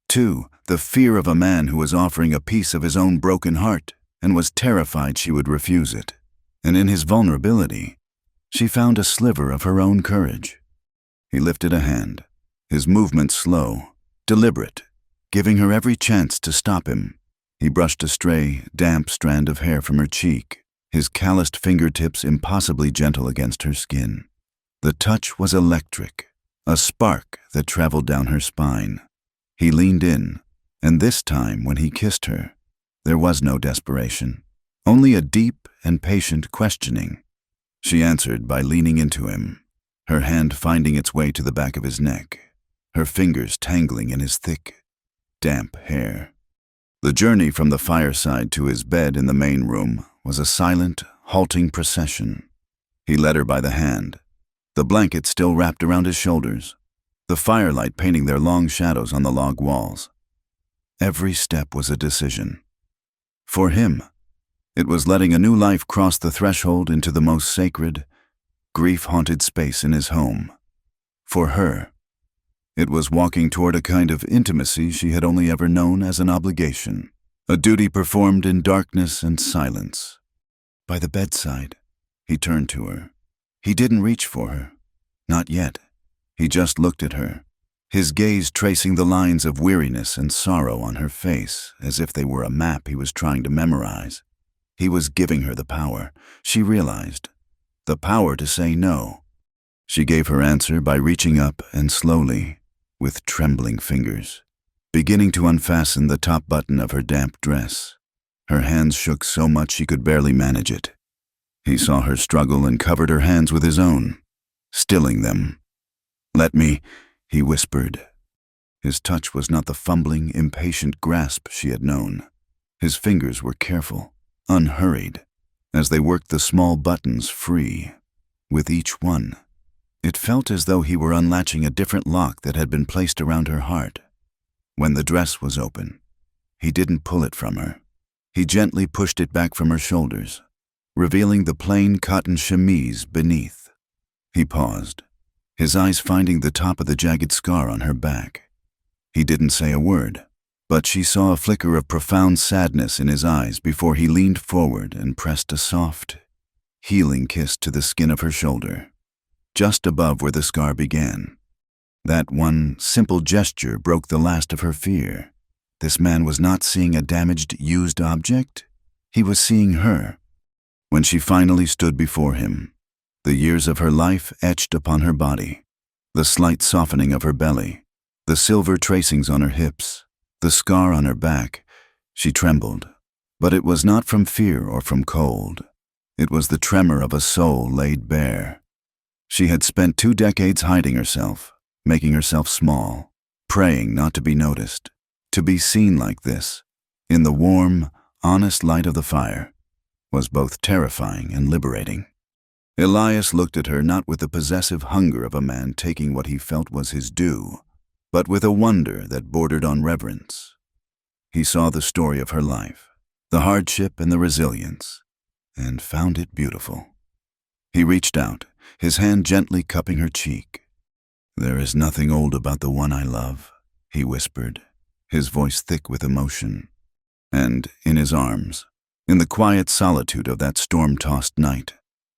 Too, the fear of a man who was offering a piece of his own broken heart and was terrified she would refuse it. And in his vulnerability, she found a sliver of her own courage. He lifted a hand, his movement slow, deliberate, giving her every chance to stop him. He brushed a stray, damp strand of hair from her cheek, his calloused fingertips impossibly gentle against her skin. The touch was electric, a spark that traveled down her spine. He leaned in, and this time when he kissed her, there was no desperation, only a deep and patient questioning. She answered by leaning into him, her hand finding its way to the back of his neck, her fingers tangling in his thick, damp hair. The journey from the fireside to his bed in the main room was a silent, halting procession. He led her by the hand, the blanket still wrapped around his shoulders, the firelight painting their long shadows on the log walls. Every step was a decision. For him, it was letting a new life cross the threshold into the most sacred, grief-haunted space in his home. For her, it was walking toward a kind of intimacy she had only ever known as an obligation, a duty performed in darkness and silence. By the bedside, he turned to her. He didn't reach for her. Not yet. He just looked at her, his gaze tracing the lines of weariness and sorrow on her face as if they were a map he was trying to memorize. He was giving her the power, she realized, the power to say no. She gave her answer by reaching up and slowly, with trembling fingers, beginning to unfasten the top button of her damp dress. Her hands shook so much she could barely manage it. He saw her struggle and covered her hands with his own, stilling them. "Let me," he whispered. His touch was not the fumbling, impatient grasp she had known. His fingers were careful, unhurried, as they worked the small buttons free. With each one, it felt as though he were unlatching a different lock that had been placed around her heart. When the dress was open, he didn't pull it from her. He gently pushed it back from her shoulders, revealing the plain cotton chemise beneath. He paused, his eyes finding the top of the jagged scar on her back. He didn't say a word, but she saw a flicker of profound sadness in his eyes before he leaned forward and pressed a soft, healing kiss to the skin of her shoulder, just above where the scar began. That one simple gesture broke the last of her fear. This man was not seeing a damaged, used object. He was seeing her. When she finally stood before him, the years of her life etched upon her body, the slight softening of her belly, the silver tracings on her hips, the scar on her back, she trembled. But it was not from fear or from cold. It was the tremor of a soul laid bare. She had spent 2 decades hiding herself, making herself small, praying not to be noticed. To be seen like this, in the warm, honest light of the fire, was both terrifying and liberating. Elias looked at her not with the possessive hunger of a man taking what he felt was his due, but with a wonder that bordered on reverence. He saw the story of her life, the hardship and the resilience, and found it beautiful. He reached out, his hand gently cupping her cheek. "There is nothing old about the one I love," he whispered, his voice thick with emotion. And in his arms, in the quiet solitude of that storm-tossed night,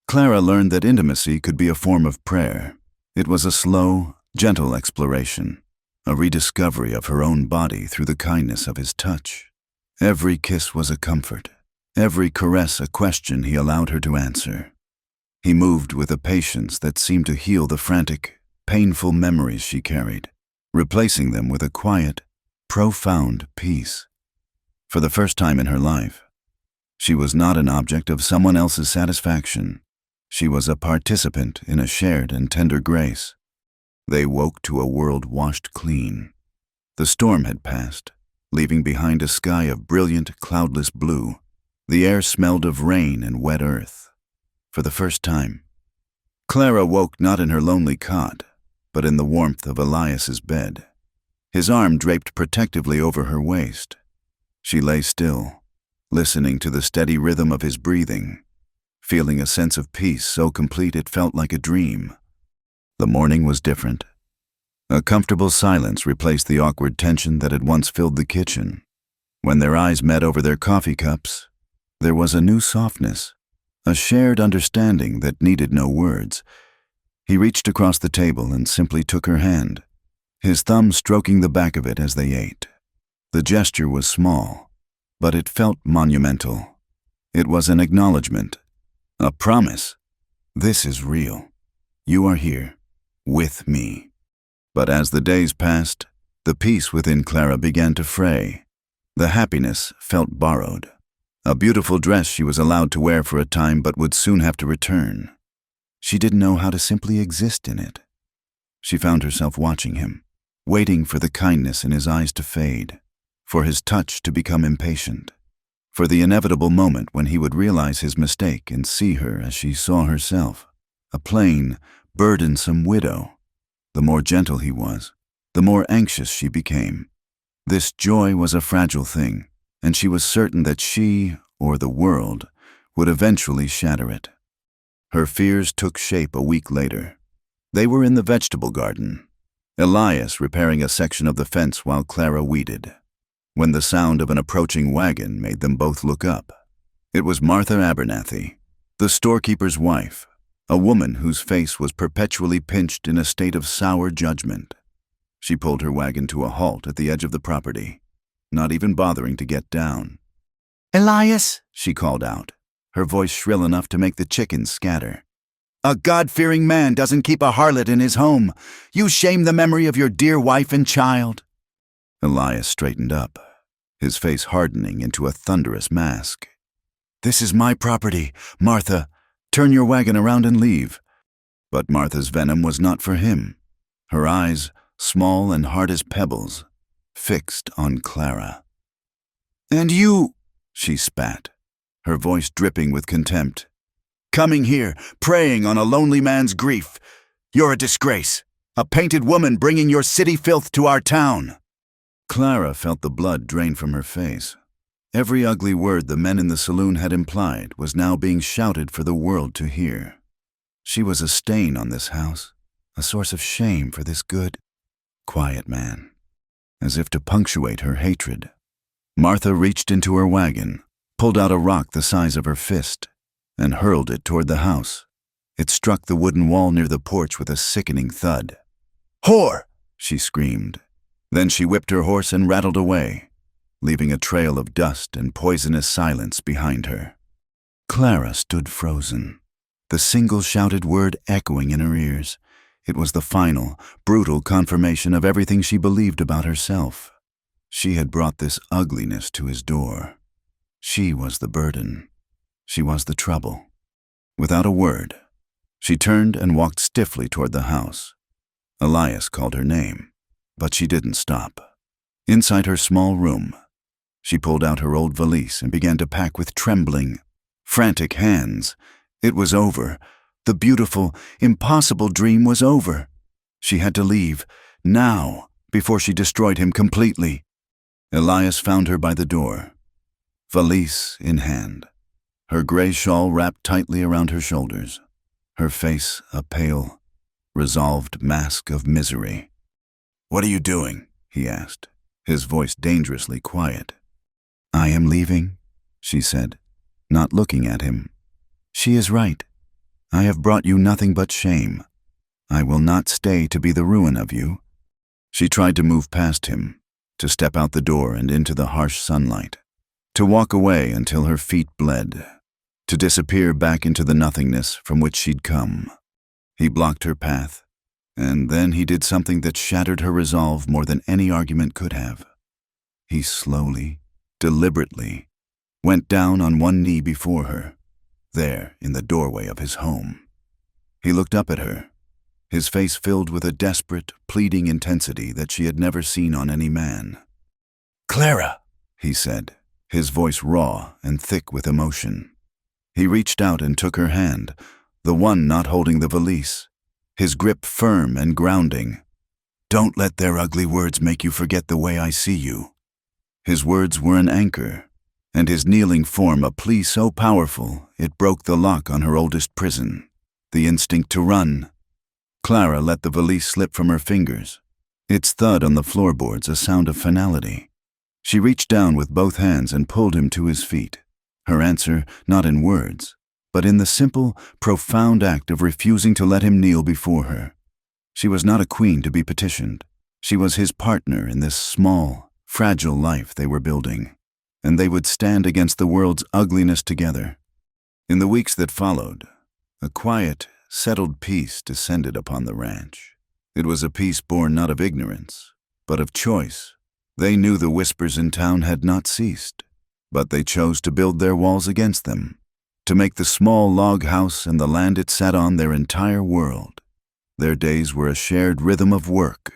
Clara learned that intimacy could be a form of prayer. It was a slow, gentle exploration, a rediscovery of her own body through the kindness of his touch. Every kiss was a comfort, every caress a question he allowed her to answer. He moved with a patience that seemed to heal the frantic, painful memories she carried, replacing them with a quiet, profound peace. For the first time in her life, she was not an object of someone else's satisfaction. She was a participant in a shared and tender grace. They woke to a world washed clean. The storm had passed. leaving behind a sky of brilliant, cloudless blue. The air smelled of rain and wet earth. For the first time, Clara woke not in her lonely cot, but in the warmth of Elias's bed, his arm draped protectively over her waist. She lay still, listening to the steady rhythm of his breathing, feeling a sense of peace so complete it felt like a dream. The morning was different. A comfortable silence replaced the awkward tension that had once filled the kitchen. When their eyes met over their coffee cups, there was a new softness, a shared understanding that needed no words. He reached across the table and simply took her hand, his thumb stroking the back of it as they ate. The gesture was small, but it felt monumental. It was an acknowledgement, a promise. This is real. You are here, with me. But as the days passed, the peace within Clara began to fray. The happiness felt borrowed. A beautiful dress she was allowed to wear for a time but would soon have to return. She didn't know how to simply exist in it. She found herself watching him, waiting for the kindness in his eyes to fade, for his touch to become impatient, for the inevitable moment when he would realize his mistake and see her as she saw herself, a plain, burdensome widow. The more gentle he was, the more anxious she became. This joy was a fragile thing, and she was certain that she, or the world, would eventually shatter it. Her fears took shape a week later. They were in the vegetable garden, Elias repairing a section of the fence while Clara weeded, when the sound of an approaching wagon made them both look up. It was Martha Abernathy, the storekeeper's wife, a woman whose face was perpetually pinched in a state of sour judgment. She pulled her wagon to a halt at the edge of the property, not even bothering to get down. "Elias," she called out, her voice shrill enough to make the chickens scatter. "A God-fearing man doesn't keep a harlot in his home. You shame the memory of your dear wife and child." Elias straightened up, his face hardening into a thunderous mask. "This is my property, Martha. Turn your wagon around and leave." But Martha's venom was not for him. Her eyes, small and hard as pebbles, fixed on Clara. "And you," she spat, her voice dripping with contempt. "Coming here, preying on a lonely man's grief. You're a disgrace, a painted woman bringing your city filth to our town." Clara felt the blood drain from her face. Every ugly word the men in the saloon had implied was now being shouted for the world to hear. She was a stain on this house, a source of shame for this good, quiet man. As if to punctuate her hatred, Martha reached into her wagon, pulled out a rock the size of her fist, and hurled it toward the house. It struck the wooden wall near the porch with a sickening thud. "Whore!" she screamed. Then she whipped her horse and rattled away, leaving a trail of dust and poisonous silence behind her. Clara stood frozen, the single shouted word echoing in her ears. It was the final, brutal confirmation of everything she believed about herself. She had brought this ugliness to his door. She was the burden. She was the trouble. Without a word, she turned and walked stiffly toward the house. Elias called her name, but she didn't stop. Inside her small room, she pulled out her old valise and began to pack with trembling, frantic hands. It was over. The beautiful, impossible dream was over. She had to leave, now, before she destroyed him completely. Elias found her by the door, valise in hand, her gray shawl wrapped tightly around her shoulders, her face a pale, resolved mask of misery. "What are you doing?" he asked, his voice dangerously quiet. "I am leaving," she said, not looking at him. "She is right. I have brought you nothing but shame. I will not stay to be the ruin of you." She tried to move past him, to step out the door and into the harsh sunlight, to walk away until her feet bled, to disappear back into the nothingness from which she'd come. He blocked her path, and then he did something that shattered her resolve more than any argument could have. He slowly, deliberately, went down on one knee before her, there in the doorway of his home. He looked up at her, his face filled with a desperate, pleading intensity that she had never seen on any man. "Clara," he said, his voice raw and thick with emotion. He reached out and took her hand, the one not holding the valise, his grip firm and grounding. "Don't let their ugly words make you forget the way I see you." His words were an anchor, and his kneeling form a plea so powerful it broke the lock on her oldest prison, the instinct to run. Clara let the valise slip from her fingers, its thud on the floorboards a sound of finality. She reached down with both hands and pulled him to his feet, her answer not in words, but in the simple, profound act of refusing to let him kneel before her. She was not a queen to be petitioned. She was his partner in this small, fragile life they were building, and they would stand against the world's ugliness together. In the weeks that followed, a quiet, settled peace descended upon the ranch. It was a peace born not of ignorance, but of choice. They knew the whispers in town had not ceased, but they chose to build their walls against them, to make the small log house and the land it sat on their entire world. Their days were a shared rhythm of work,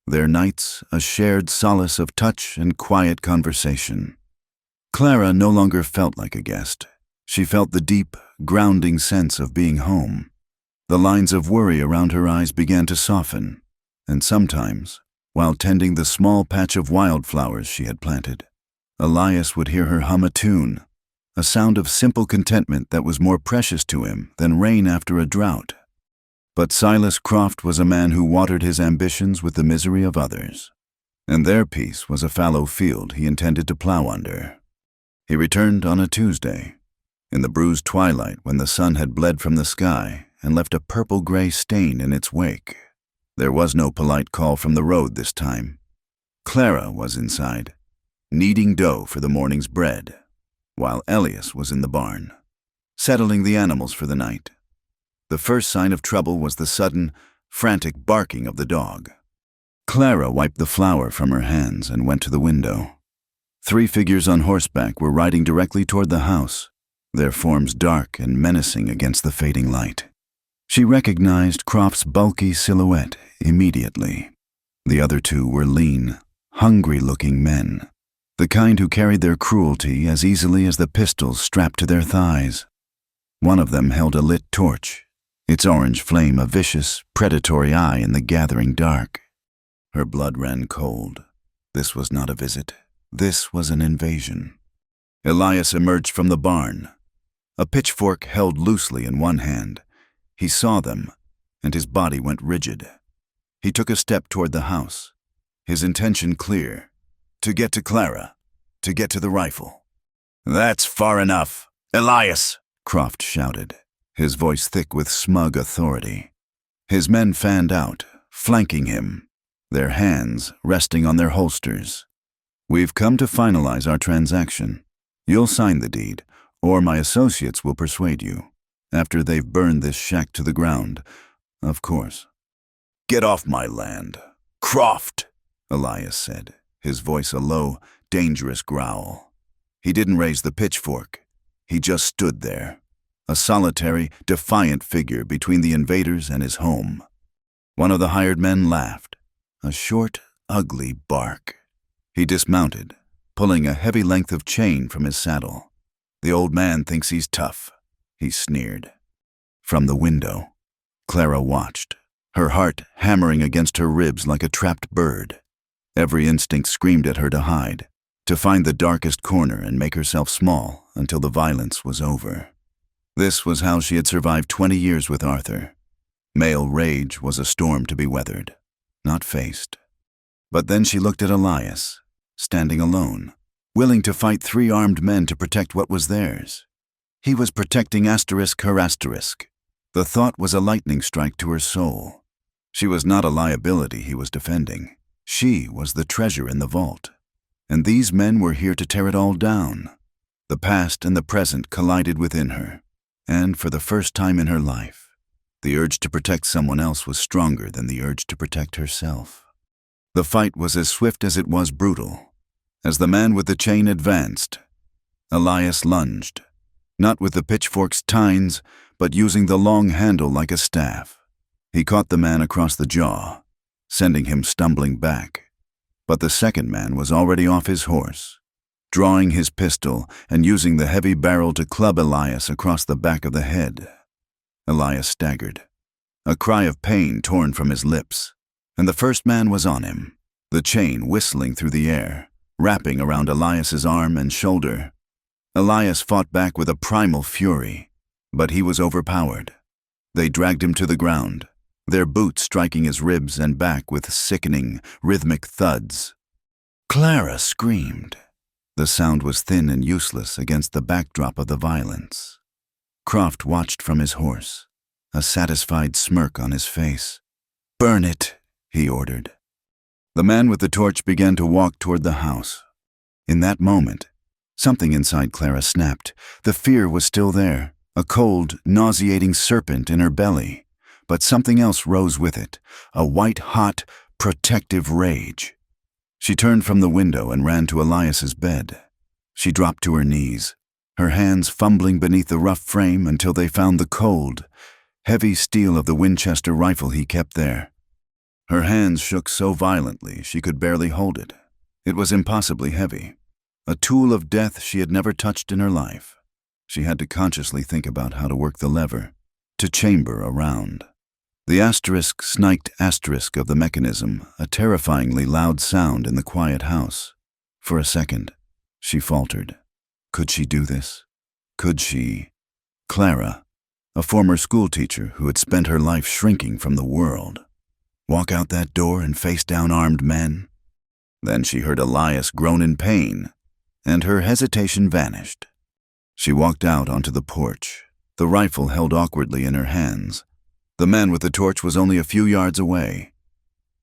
their nights a shared solace of touch and quiet conversation. Clara no longer felt like a guest. She felt the deep, grounding sense of being home. The lines of worry around her eyes began to soften, and sometimes, while tending the small patch of wildflowers she had planted, Elias would hear her hum a tune, a sound of simple contentment that was more precious to him than rain after a drought. But Silas Croft was a man who watered his ambitions with the misery of others, and their peace was a fallow field he intended to plow under. He returned on a Tuesday, in the bruised twilight when the sun had bled from the sky and left a purple-gray stain in its wake. There was no polite call from the road this time. Clara was inside, kneading dough for the morning's bread, while Elias was in the barn, settling the animals for the night. The first sign of trouble was the sudden, frantic barking of the dog. Clara wiped the flour from her hands and went to the window. 3 figures on horseback were riding directly toward the house, their forms dark and menacing against the fading light. She recognized Croft's bulky silhouette immediately. The other 2 were lean, hungry-looking men, the kind who carried their cruelty as easily as the pistols strapped to their thighs. One of them held a lit torch, its orange flame a vicious, predatory eye in the gathering dark. Her blood ran cold. This was not a visit. This was an invasion. Elias emerged from the barn, a pitchfork held loosely in one hand. He saw them, and his body went rigid. He took a step toward the house, his intention clear: to get to Clara, to get to the rifle. "That's far enough, Elias!" Croft shouted, his voice thick with smug authority. His men fanned out, flanking him, their hands resting on their holsters. "We've come to finalize our transaction. You'll sign the deed, or my associates will persuade you, after they've burned this shack to the ground, of course." "Get off my land, Croft," Elias said, his voice a low, dangerous growl. He didn't raise the pitchfork. He just stood there, a solitary, defiant figure between the invaders and his home. One of the hired men laughed, a short, ugly bark. He dismounted, pulling a heavy length of chain from his saddle. "The old man thinks he's tough," he sneered. From the window, Clara watched, her heart hammering against her ribs like a trapped bird. Every instinct screamed at her to hide, to find the darkest corner and make herself small until the violence was over. This was how she had survived 20 years with Arthur. Male rage was a storm to be weathered, not faced. But then she looked at Elias, standing alone, willing to fight 3 armed men to protect what was theirs. He was protecting her asterisk. The thought was a lightning strike to her soul. She was not a liability he was defending. She was the treasure in the vault. And these men were here to tear it all down. The past and the present collided within her, and for the first time in her life, the urge to protect someone else was stronger than the urge to protect herself. The fight was as swift as it was brutal. As the man with the chain advanced, Elias lunged, not with the pitchfork's tines, but using the long handle like a staff. He caught the man across the jaw, sending him stumbling back. But the second man was already off his horse, drawing his pistol and using the heavy barrel to club Elias across the back of the head. Elias staggered, a cry of pain torn from his lips, and the first man was on him, the chain whistling through the air, wrapping around Elias's arm and shoulder. Elias fought back with a primal fury, but he was overpowered. They dragged him to the ground, their boots striking his ribs and back with sickening, rhythmic thuds. Clara screamed. The sound was thin and useless against the backdrop of the violence. Croft watched from his horse, a satisfied smirk on his face. "Burn it," he ordered. The man with the torch began to walk toward the house. In that moment, something inside Clara snapped. The fear was still there, a cold, nauseating serpent in her belly. But something else rose with it, a white-hot, protective rage. She turned from the window and ran to Elias's bed. She dropped to her knees, her hands fumbling beneath the rough frame until they found the cold, heavy steel of the Winchester rifle he kept there. Her hands shook so violently she could barely hold it. It was impossibly heavy, a tool of death she had never touched in her life. She had to consciously think about how to work the lever, to chamber a round. The asterisk sniped asterisk of the mechanism, a terrifyingly loud sound in the quiet house. For a second, she faltered. Could she do this? Could she? Clara, a former schoolteacher who had spent her life shrinking from the world, walk out that door and face down armed men? Then she heard Elias groan in pain, and her hesitation vanished. She walked out onto the porch, the rifle held awkwardly in her hands. The man with the torch was only a few yards away.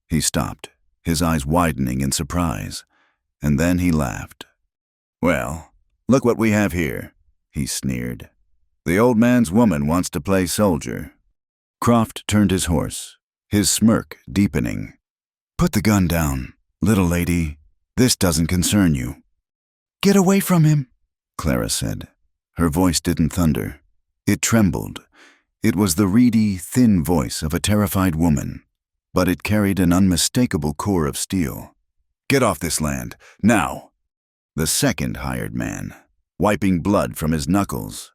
He stopped, his eyes widening in surprise, and then he laughed. "Well, look what we have here," he sneered. "The old man's woman wants to play soldier." Croft turned his horse, his smirk deepening. "Put the gun down, little lady. This doesn't concern you." "Get away from him," Clara said. Her voice didn't thunder. It trembled. It was the reedy, thin voice of a terrified woman, but it carried an unmistakable core of steel. "Get off this land, now!" The second hired man, wiping blood from his knuckles,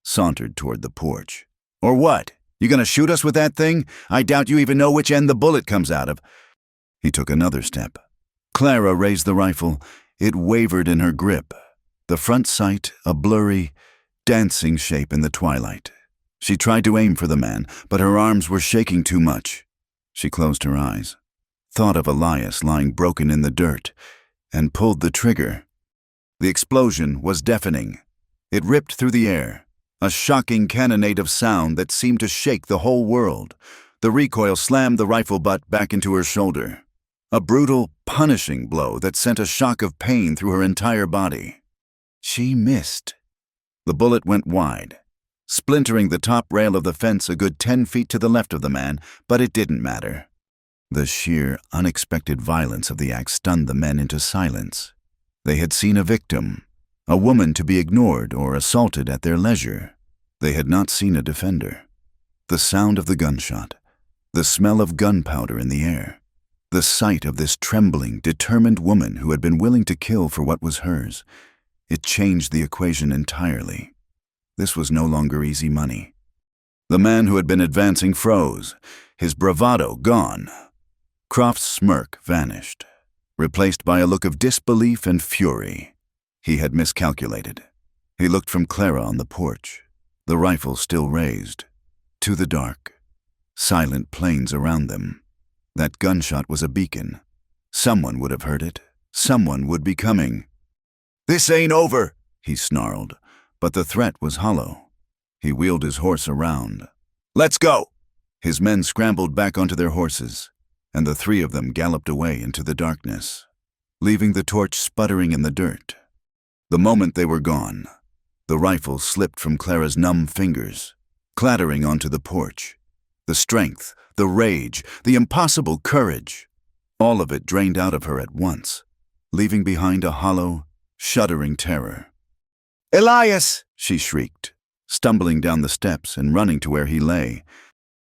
sauntered toward the porch. "Or what? You gonna shoot us with that thing? I doubt you even know which end the bullet comes out of." He took another step. Clara raised the rifle. It wavered in her grip, the front sight a blurry, dancing shape in the twilight. She tried to aim for the man, but her arms were shaking too much. She closed her eyes, thought of Elias lying broken in the dirt, and pulled the trigger. The explosion was deafening. It ripped through the air, a shocking cannonade of sound that seemed to shake the whole world. The recoil slammed the rifle butt back into her shoulder, a brutal, punishing blow that sent a shock of pain through her entire body. She missed. The bullet went wide, splintering the top rail of the fence a good 10 feet to the left of the man, but it didn't matter. The sheer, unexpected violence of the act stunned the men into silence. They had seen a victim, a woman to be ignored or assaulted at their leisure. They had not seen a defender. The sound of the gunshot, the smell of gunpowder in the air, the sight of this trembling, determined woman who had been willing to kill for what was hers, it changed the equation entirely. This was no longer easy money. The man who had been advancing froze, his bravado gone. Croft's smirk vanished, replaced by a look of disbelief and fury. He had miscalculated. He looked from Clara on the porch, the rifle still raised, to the dark, silent plains around them. That gunshot was a beacon. Someone would have heard it. Someone would be coming. "This ain't over," he snarled, but the threat was hollow. He wheeled his horse around. "Let's go!" His men scrambled back onto their horses, and the three of them galloped away into the darkness, leaving the torch sputtering in the dirt. The moment they were gone, the rifle slipped from Clara's numb fingers, clattering onto the porch. The strength, the rage, the impossible courage, all of it drained out of her at once, leaving behind a hollow, shuddering terror. "Elias!" she shrieked, stumbling down the steps and running to where he lay.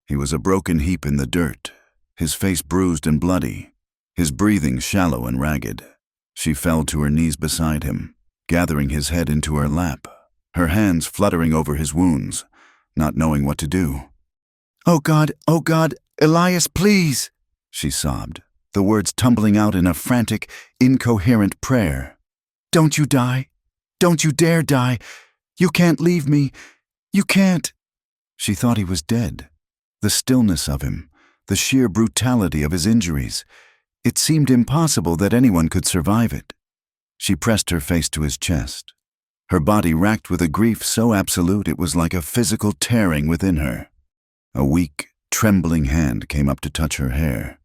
He was a broken heap in the dirt, his face bruised and bloody. his breathing shallow and ragged. She fell to her knees beside him, gathering his head into her lap, her hands fluttering over his wounds, not knowing what to do. Oh God, Elias, please," she sobbed, the words tumbling out in a frantic, incoherent prayer. "Don't you die. Don't you dare die. You can't leave me. You can't." She thought he was dead. The stillness of him, the sheer brutality of his injuries. It seemed impossible that anyone could survive it. She pressed her face to his chest, her body racked with a grief so absolute it was like a physical tearing within her. A weak, trembling hand came up to touch her hair.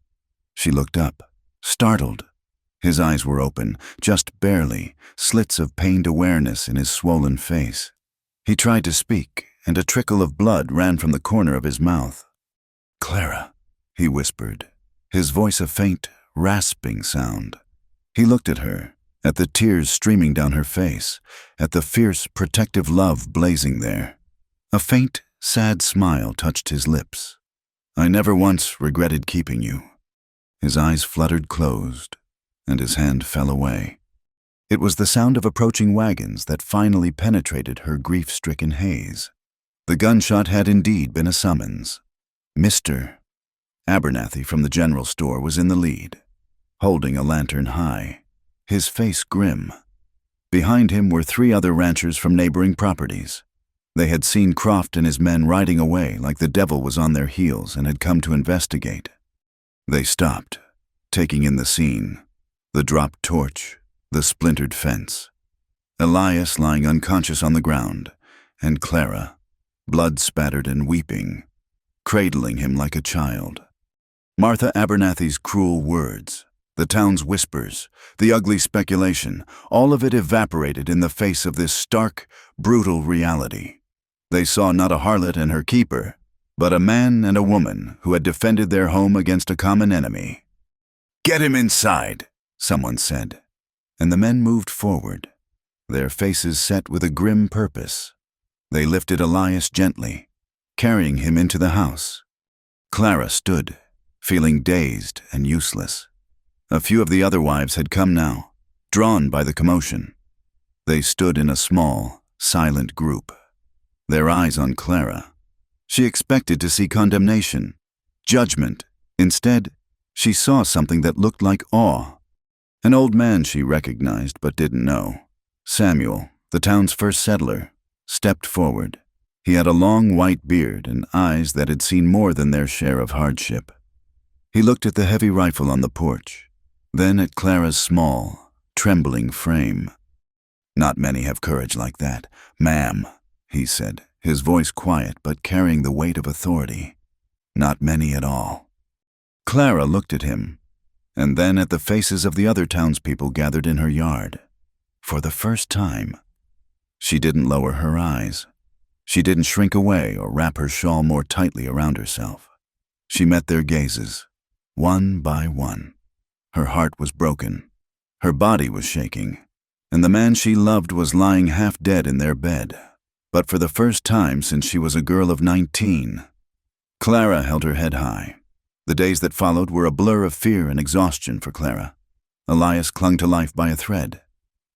She looked up, startled. His eyes were open, just barely, slits of pained awareness in his swollen face. He tried to speak, and a trickle of blood ran from the corner of his mouth. "Clara," he whispered, his voice a faint, rasping sound. He looked at her, at the tears streaming down her face, at the fierce, protective love blazing there. A faint, sad smile touched his lips. "I never once regretted keeping you." His eyes fluttered closed, and his hand fell away. It was the sound of approaching wagons that finally penetrated her grief-stricken haze. The gunshot had indeed been a summons. Mr. Abernathy from the general store was in the lead, holding a lantern high, his face grim. Behind him were 3 other ranchers from neighboring properties. They had seen Croft and his men riding away like the devil was on their heels and had come to investigate. They stopped, taking in the scene, the dropped torch, the splintered fence, Elias lying unconscious on the ground, and Clara, blood-spattered and weeping, cradling him like a child. Martha Abernathy's cruel words, the town's whispers, the ugly speculation, all of it evaporated in the face of this stark, brutal reality. They saw not a harlot and her keeper, but a man and a woman who had defended their home against a common enemy. "Get him inside," someone said, and the men moved forward, their faces set with a grim purpose. They lifted Elias gently, carrying him into the house. Clara stood, feeling dazed and useless. A few of the other wives had come now, drawn by the commotion. They stood in a small, silent group, their eyes on Clara. She expected to see condemnation, judgment. Instead, she saw something that looked like awe. An old man she recognized but didn't know, Samuel, the town's first settler, stepped forward. He had a long white beard and eyes that had seen more than their share of hardship. He looked at the heavy rifle on the porch, then at Clara's small, trembling frame. "Not many have courage like that, ma'am," he said, his voice quiet but carrying the weight of authority. "Not many at all." Clara looked at him, and then at the faces of the other townspeople gathered in her yard. For the first time, she didn't lower her eyes. She didn't shrink away or wrap her shawl more tightly around herself. She met their gazes, one by one. Her heart was broken. Her body was shaking, and the man she loved was lying half dead in their bed. But for the first time since she was a girl of 19, Clara held her head high. The days that followed were a blur of fear and exhaustion for Clara. Elias clung to life by a thread.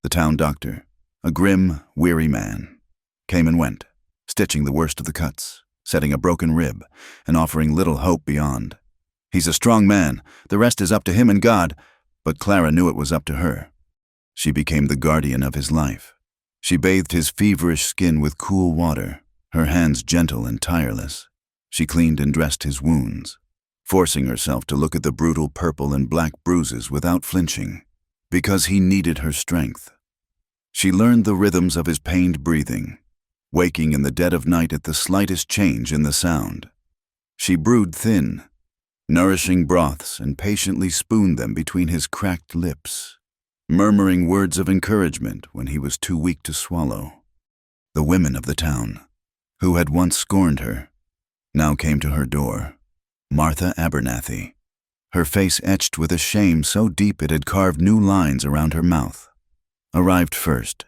The town doctor, a grim, weary man, came and went, stitching the worst of the cuts, setting a broken rib, and offering little hope beyond. He's a strong man, the rest is up to him and God, but Clara knew it was up to her. She became the guardian of his life. She bathed his feverish skin with cool water, her hands gentle and tireless. She cleaned and dressed his wounds, forcing herself to look at the brutal purple and black bruises without flinching, because he needed her strength. She learned the rhythms of his pained breathing, waking in the dead of night at the slightest change in the sound. She brewed thin, nourishing broths and patiently spooned them between his cracked lips, murmuring words of encouragement when he was too weak to swallow. The women of the town, who had once scorned her, now came to her door. Martha Abernathy, her face etched with a shame so deep it had carved new lines around her mouth, arrived first.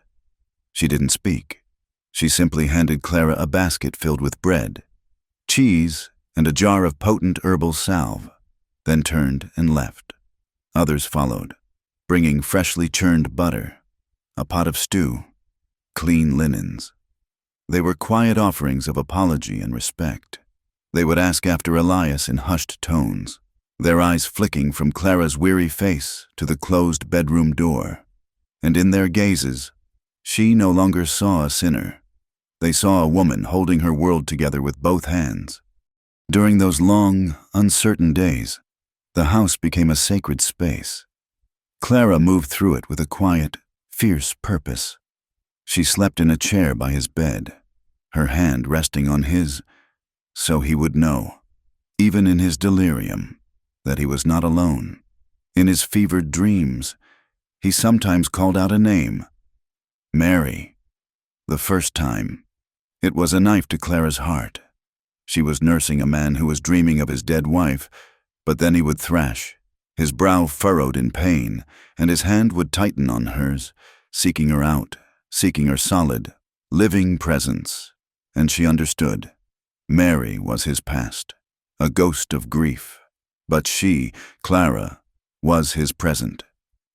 She didn't speak. She simply handed Clara a basket filled with bread, cheese, and a jar of potent herbal salve, then turned and left. Others followed, bringing freshly churned butter, a pot of stew, clean linens. They were quiet offerings of apology and respect. They would ask after Elias in hushed tones, their eyes flicking from Clara's weary face to the closed bedroom door. And in their gazes, she no longer saw a sinner. They saw a woman holding her world together with both hands. During those long, uncertain days, the house became a sacred space. Clara moved through it with a quiet, fierce purpose. She slept in a chair by his bed, her hand resting on his, so he would know, even in his delirium, that he was not alone. In his fevered dreams, he sometimes called out a name, Mary. The first time, it was a knife to Clara's heart. She was nursing a man who was dreaming of his dead wife, but then he would thrash, his brow furrowed in pain, and his hand would tighten on hers, seeking her out, seeking her solid, living presence. And she understood. Mary was his past, a ghost of grief. But she, Clara, was his present.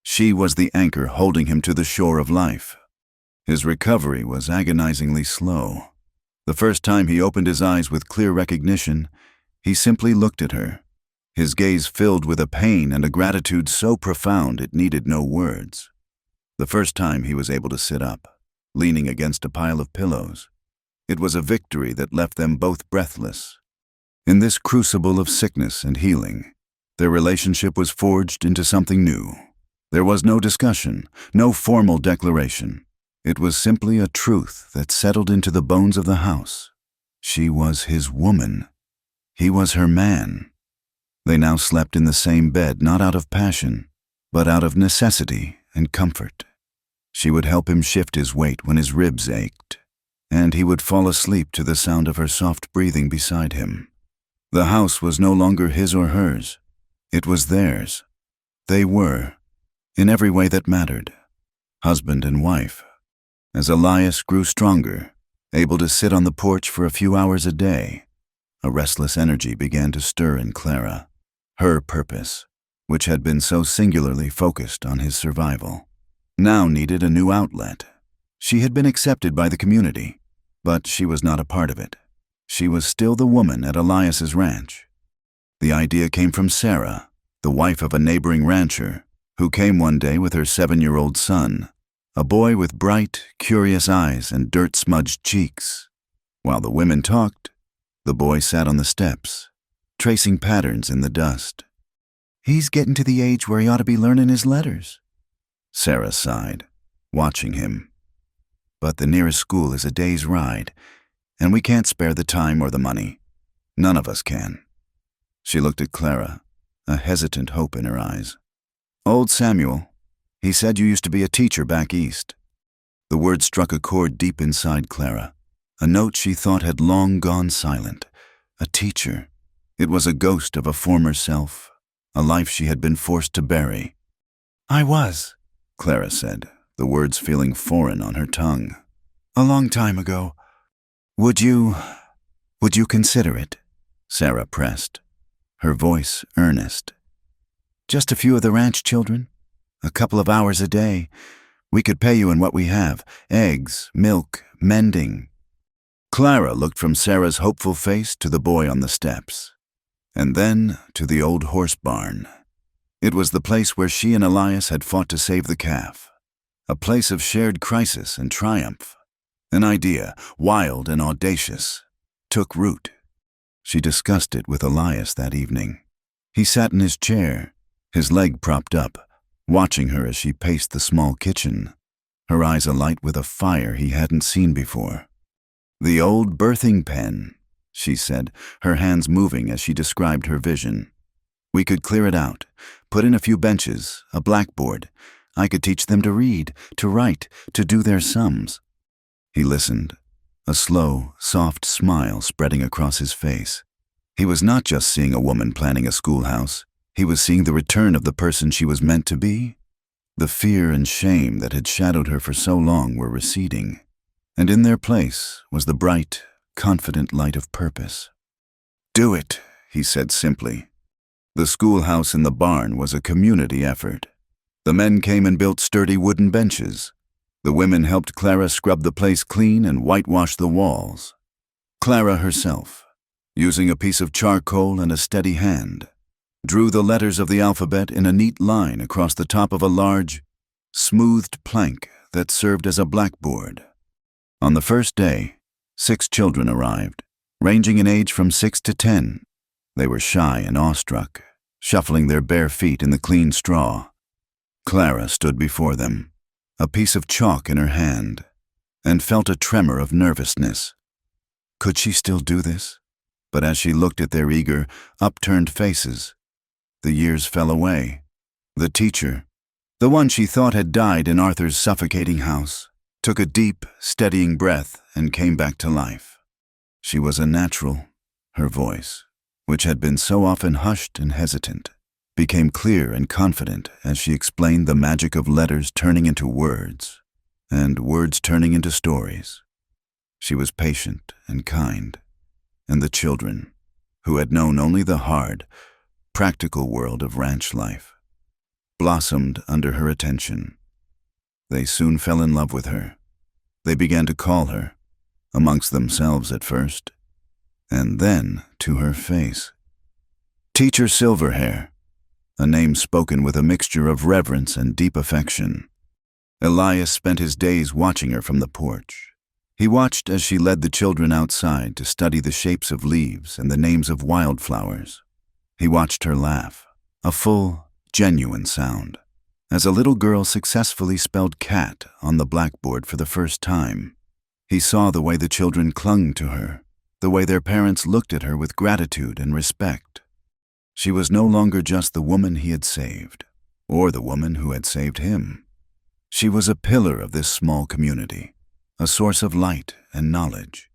She was the anchor holding him to the shore of life. His recovery was agonizingly slow. The first time he opened his eyes with clear recognition, he simply looked at her, his gaze filled with a pain and a gratitude so profound it needed no words. The first time he was able to sit up, leaning against a pile of pillows. It was a victory that left them both breathless. In this crucible of sickness and healing, their relationship was forged into something new. There was no discussion, no formal declaration. It was simply a truth that settled into the bones of the house. She was his woman. He was her man. They now slept in the same bed, not out of passion, but out of necessity and comfort. She would help him shift his weight when his ribs ached, and he would fall asleep to the sound of her soft breathing beside him. The house was no longer his or hers. It was theirs. They were, in every way that mattered, husband and wife. As Elias grew stronger, able to sit on the porch for a few hours a day, a restless energy began to stir in Clara. Her purpose, which had been so singularly focused on his survival, now needed a new outlet. She had been accepted by the community, but she was not a part of it. She was still the woman at Elias's ranch. The idea came from Sarah, the wife of a neighboring rancher, who came one day with her 7-year-old son, a boy with bright, curious eyes and dirt-smudged cheeks. While the women talked, the boy sat on the steps, tracing patterns in the dust. "He's getting to the age where he ought to be learning his letters," Sarah sighed, watching him. "But the nearest school is a day's ride, and we can't spare the time or the money. None of us can." She looked at Clara, a hesitant hope in her eyes. "Old Samuel, he said you used to be a teacher back east." The word struck a chord deep inside Clara, a note she thought had long gone silent. A teacher. It was a ghost of a former self, a life she had been forced to bury. "I was," Clara said, the words feeling foreign on her tongue. "A long time ago. Would you consider it?" Sarah pressed, her voice earnest. "Just a few of the ranch children, a couple of hours a day. We could pay you in what we have, eggs, milk, mending." Clara looked from Sarah's hopeful face to the boy on the steps, and then to the old horse barn. It was the place where she and Elias had fought to save the calf, a place of shared crisis and triumph. An idea, wild and audacious, took root. She discussed it with Elias that evening. He sat in his chair, his leg propped up, watching her as she paced the small kitchen, her eyes alight with a fire he hadn't seen before. "The old birthing pen," she said, her hands moving as she described her vision. "We could clear it out, put in a few benches, a blackboard. I could teach them to read, to write, to do their sums." He listened, a slow, soft smile spreading across his face. He was not just seeing a woman planning a schoolhouse. He was seeing the return of the person she was meant to be. The fear and shame that had shadowed her for so long were receding, and in their place was the bright, confident light of purpose. "Do it," he said simply. The schoolhouse in the barn was a community effort. The men came and built sturdy wooden benches. The women helped Clara scrub the place clean and whitewash the walls. Clara herself, using a piece of charcoal and a steady hand, drew the letters of the alphabet in a neat line across the top of a large, smoothed plank that served as a blackboard. On the first day, 6 children arrived, ranging in age from 6 to 10. They were shy and awestruck, shuffling their bare feet in the clean straw. Clara stood before them, a piece of chalk in her hand, and felt a tremor of nervousness. Could she still do this? But as she looked at their eager, upturned faces, the years fell away. The teacher, the one she thought had died in Arthur's suffocating house, took a deep, steadying breath and came back to life. She was a natural. Her voice, which had been so often hushed and hesitant, became clear and confident as she explained the magic of letters turning into words, and words turning into stories. She was patient and kind, and the children, who had known only the hard, practical world of ranch life, blossomed under her attention. They soon fell in love with her. They began to call her, amongst themselves at first, and then to her face, Teacher Silverhair, a name spoken with a mixture of reverence and deep affection. Elias spent his days watching her from the porch. He watched as she led the children outside to study the shapes of leaves and the names of wildflowers. He watched her laugh, a full, genuine sound, as a little girl successfully spelled cat on the blackboard for the first time. He saw the way the children clung to her, the way their parents looked at her with gratitude and respect. She was no longer just the woman he had saved, or the woman who had saved him. She was a pillar of this small community, a source of light and knowledge.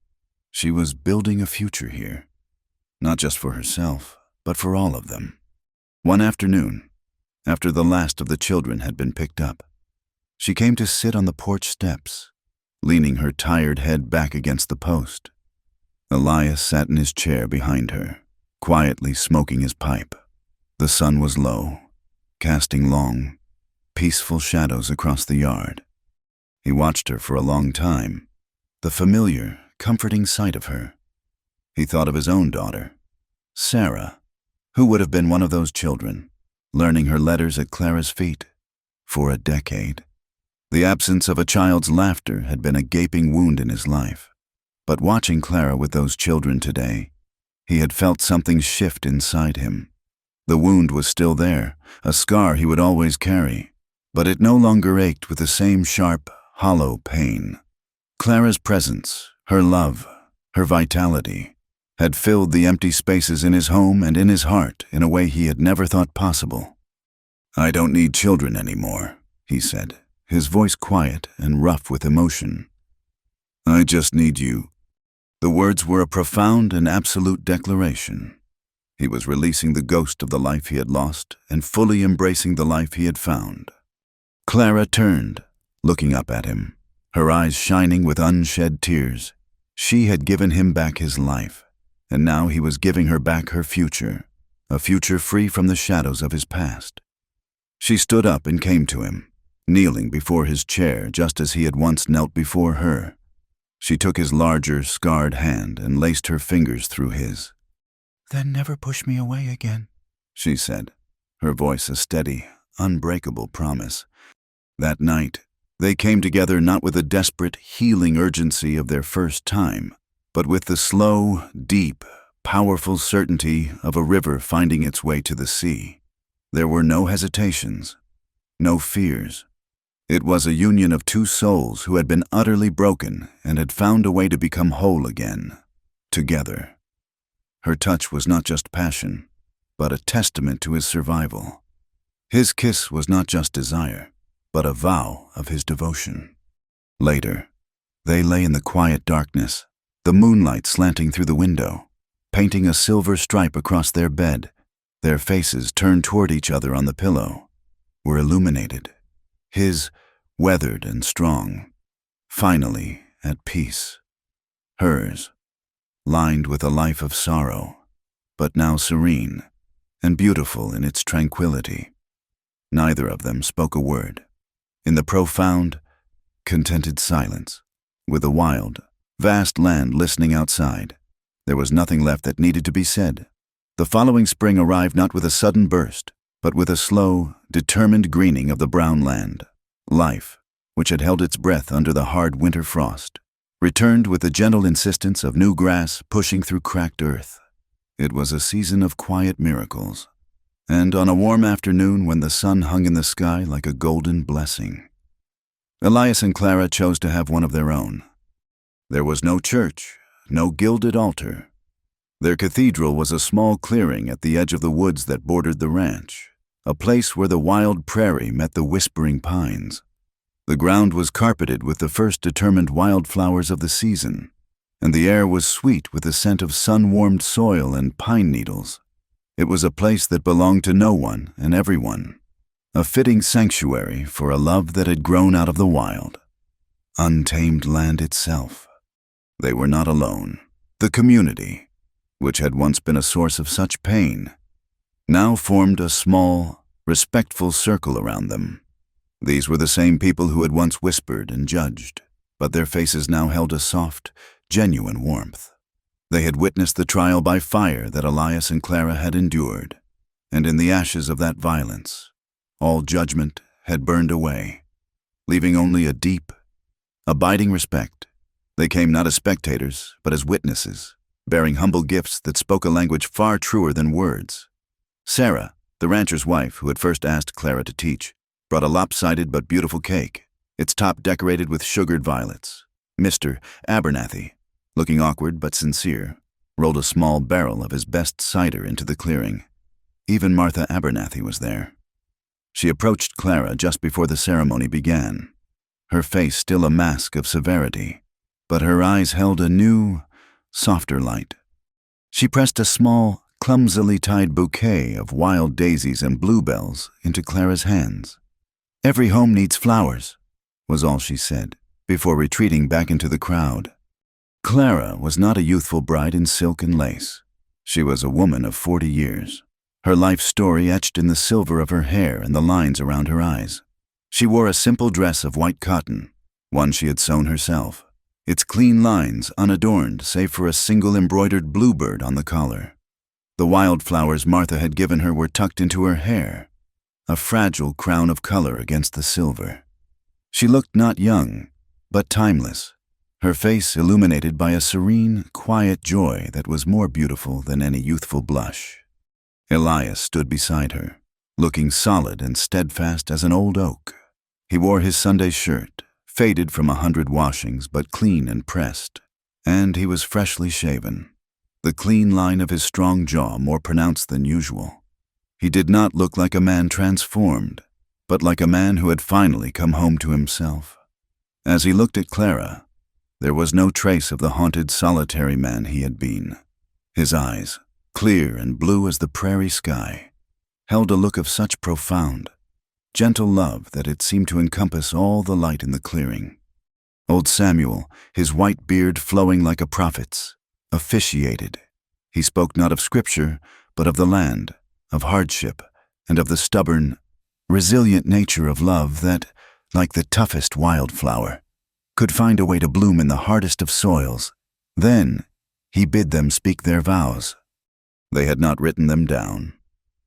She was building a future here, not just for herself, but for all of them. One afternoon, after the last of the children had been picked up, she came to sit on the porch steps, leaning her tired head back against the post. Elias sat in his chair behind her, quietly smoking his pipe. The sun was low, casting long, peaceful shadows across the yard. He watched her for a long time, the familiar, comforting sight of her. He thought of his own daughter, Sarah, who would have been one of those children, learning her letters at Clara's feet for a decade. The absence of a child's laughter had been a gaping wound in his life. But watching Clara with those children today, he had felt something shift inside him. The wound was still there, a scar he would always carry, but it no longer ached with the same sharp, hollow pain. Clara's presence, her love, her vitality, had filled the empty spaces in his home and in his heart in a way he had never thought possible. "I don't need children anymore," he said, his voice quiet and rough with emotion. "I just need you." The words were a profound and absolute declaration. He was releasing the ghost of the life he had lost and fully embracing the life he had found. Clara turned, looking up at him, her eyes shining with unshed tears. She had given him back his life, and now he was giving her back her future, a future free from the shadows of his past. She stood up and came to him, kneeling before his chair just as he had once knelt before her. She took his larger, scarred hand and laced her fingers through his. "Then never push me away again," she said, her voice a steady, unbreakable promise. That night, they came together not with the desperate, healing urgency of their first time, but with the slow, deep, powerful certainty of a river finding its way to the sea. There were no hesitations, no fears. It was a union of two souls who had been utterly broken and had found a way to become whole again, together. Her touch was not just passion, but a testament to his survival. His kiss was not just desire, but a vow of his devotion. Later, they lay in the quiet darkness, the moonlight slanting through the window, painting a silver stripe across their bed. Their faces, turned toward each other on the pillow, were illuminated. His, weathered and strong, finally at peace. Hers, lined with a life of sorrow, but now serene, and beautiful in its tranquility. Neither of them spoke a word. In the profound, contented silence, with the wild, vast land listening outside, there was nothing left that needed to be said. The following spring arrived not with a sudden burst, but with a slow, determined greening of the brown land. Life, which had held its breath under the hard winter frost, returned with the gentle insistence of new grass pushing through cracked earth. It was a season of quiet miracles, and on a warm afternoon when the sun hung in the sky like a golden blessing, Elias and Clara chose to have one of their own. There was no church, no gilded altar. Their cathedral was a small clearing at the edge of the woods that bordered the ranch, a place where the wild prairie met the whispering pines. The ground was carpeted with the first determined wildflowers of the season, and the air was sweet with the scent of sun-warmed soil and pine needles. It was a place that belonged to no one and everyone, a fitting sanctuary for a love that had grown out of the wild, untamed land itself. They were not alone. The community, which had once been a source of such pain, now formed a small, respectful circle around them. These were the same people who had once whispered and judged, but their faces now held a soft, genuine warmth. They had witnessed the trial by fire that Elias and Clara had endured, and in the ashes of that violence, all judgment had burned away, leaving only a deep, abiding respect. They came not as spectators, but as witnesses, bearing humble gifts that spoke a language far truer than words. Sarah, the rancher's wife who had first asked Clara to teach, brought a lopsided but beautiful cake, its top decorated with sugared violets. Mr. Abernathy, looking awkward but sincere, rolled a small barrel of his best cider into the clearing. Even Martha Abernathy was there. She approached Clara just before the ceremony began, her face still a mask of severity, but her eyes held a new, softer light. She pressed a small, clumsily tied bouquet of wild daisies and bluebells into Clara's hands. "Every home needs flowers," was all she said, before retreating back into the crowd. Clara was not a youthful bride in silk and lace. She was a woman of 40 years, her life story etched in the silver of her hair and the lines around her eyes. She wore a simple dress of white cotton, one she had sewn herself, its clean lines unadorned save for a single embroidered bluebird on the collar. The wildflowers Martha had given her were tucked into her hair, a fragile crown of color against the silver. She looked not young, but timeless, her face illuminated by a serene, quiet joy that was more beautiful than any youthful blush. Elias stood beside her, looking solid and steadfast as an old oak. He wore his Sunday shirt, faded from 100 washings but clean and pressed, and he was freshly shaven, the clean line of his strong jaw more pronounced than usual. He did not look like a man transformed, but like a man who had finally come home to himself. As he looked at Clara, there was no trace of the haunted, solitary man he had been. His eyes, clear and blue as the prairie sky, held a look of such profound, gentle love that it seemed to encompass all the light in the clearing. Old Samuel, his white beard flowing like a prophet's, officiated. He spoke not of scripture, but of the land, of hardship, and of the stubborn, resilient nature of love that, like the toughest wildflower, could find a way to bloom in the hardest of soils. Then he bid them speak their vows. They had not written them down.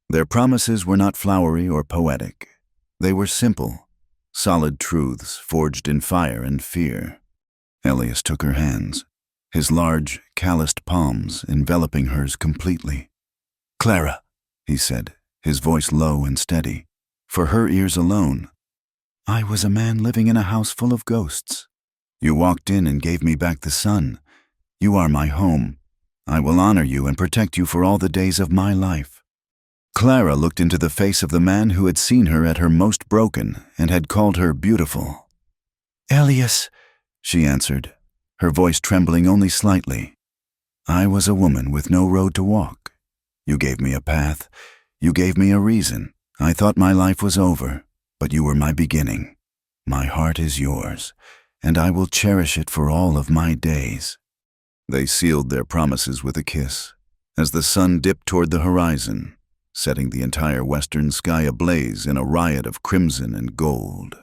Their promises were not flowery or poetic. They were simple, solid truths forged in fire and fear. Elias took her hands, his large, calloused palms enveloping hers completely. "Clara," he said, his voice low and steady, for her ears alone, "I was a man living in a house full of ghosts. You walked in and gave me back the sun. You are my home. I will honor you and protect you for all the days of my life." Clara looked into the face of the man who had seen her at her most broken and had called her beautiful. "Elias," she answered, her voice trembling only slightly. "I was a woman with no road to walk. You gave me a path. You gave me a reason. I thought my life was over, but you were my beginning. My heart is yours, and I will cherish it for all of my days." They sealed their promises with a kiss. As the sun dipped toward the horizon, setting the entire western sky ablaze in a riot of crimson and gold.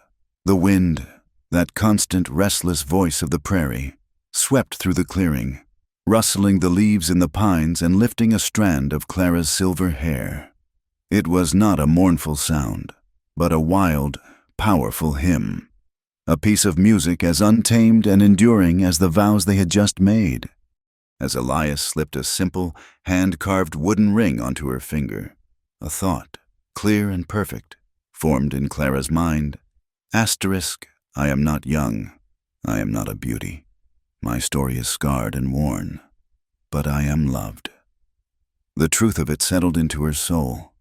The wind, that constant, restless voice of the prairie, swept through the clearing, rustling the leaves in the pines and lifting a strand of Clara's silver hair. It was not a mournful sound, but a wild, powerful hymn, a piece of music as untamed and enduring as the vows they had just made. As Elias slipped a simple, hand-carved wooden ring onto her finger, a thought, clear and perfect, formed in Clara's mind. Asterisk, I am not young. I am not a beauty. My story is scarred and worn, but I am loved. The truth of it settled into her soul,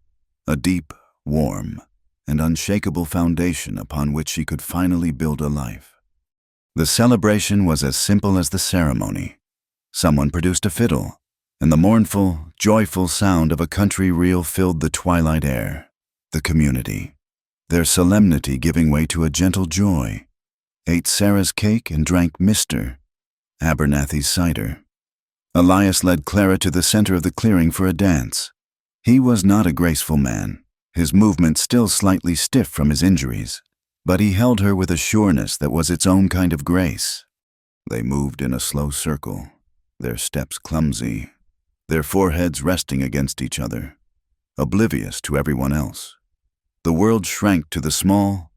a deep, warm, and unshakable foundation upon which she could finally build a life. The celebration was as simple as the ceremony. Someone produced a fiddle, and the mournful, joyful sound of a country reel filled the twilight air. The community, their solemnity giving way to a gentle joy, ate Sarah's cake and drank Mr. Abernathy's cider. Elias led Clara to the center of the clearing for a dance. He was not a graceful man, his movements still slightly stiff from his injuries, but he held her with a sureness that was its own kind of grace. They moved in a slow circle, their steps clumsy, their foreheads resting against each other, oblivious to everyone else. The world shrank to the small,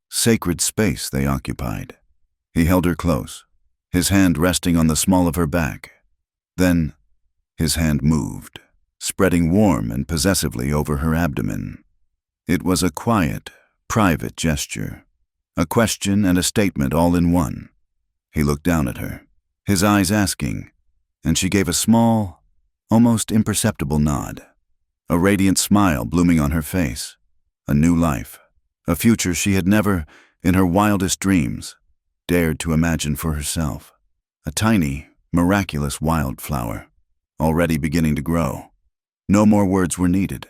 sacred space they occupied. He held her close, his hand resting on the small of her back. Then, his hand moved, spreading warm and possessively over her abdomen. It was a quiet, private gesture, a question and a statement all in one. He looked down at her, his eyes asking, and she gave a small, almost imperceptible nod, a radiant smile blooming on her face, a new life, a future she had never, in her wildest dreams, dared to imagine for herself. A tiny, miraculous wildflower, already beginning to grow. No more words were needed.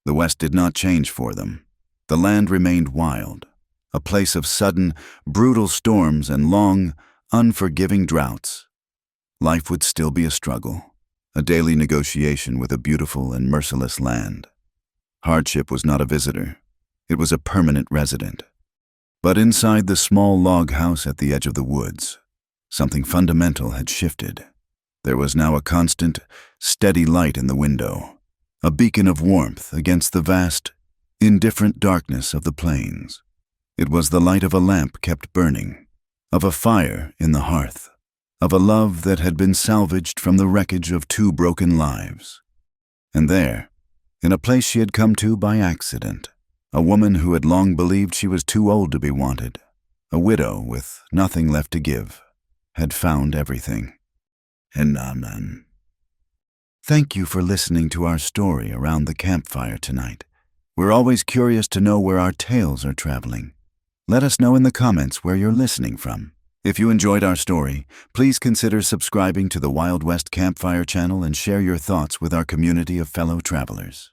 The West did not change for them. The land remained wild, a place of sudden, brutal storms and long, unforgiving droughts. Life would still be a struggle, a daily negotiation with a beautiful and merciless land. Hardship was not a visitor. It was a permanent resident. But inside the small log house at the edge of the woods, something fundamental had shifted. There was now a constant, steady light in the window, a beacon of warmth against the vast, indifferent darkness of the plains. It was the light of a lamp kept burning, of a fire in the hearth, of a love that had been salvaged from the wreckage of 2 broken lives. And there, in a place she had come to by accident, a woman who had long believed she was too old to be wanted, a widow with nothing left to give, had found everything. And none. Thank you for listening to our story around the campfire tonight. We're always curious to know where our tales are traveling. Let us know in the comments where you're listening from. If you enjoyed our story, please consider subscribing to the Wild West Campfire channel and share your thoughts with our community of fellow travelers.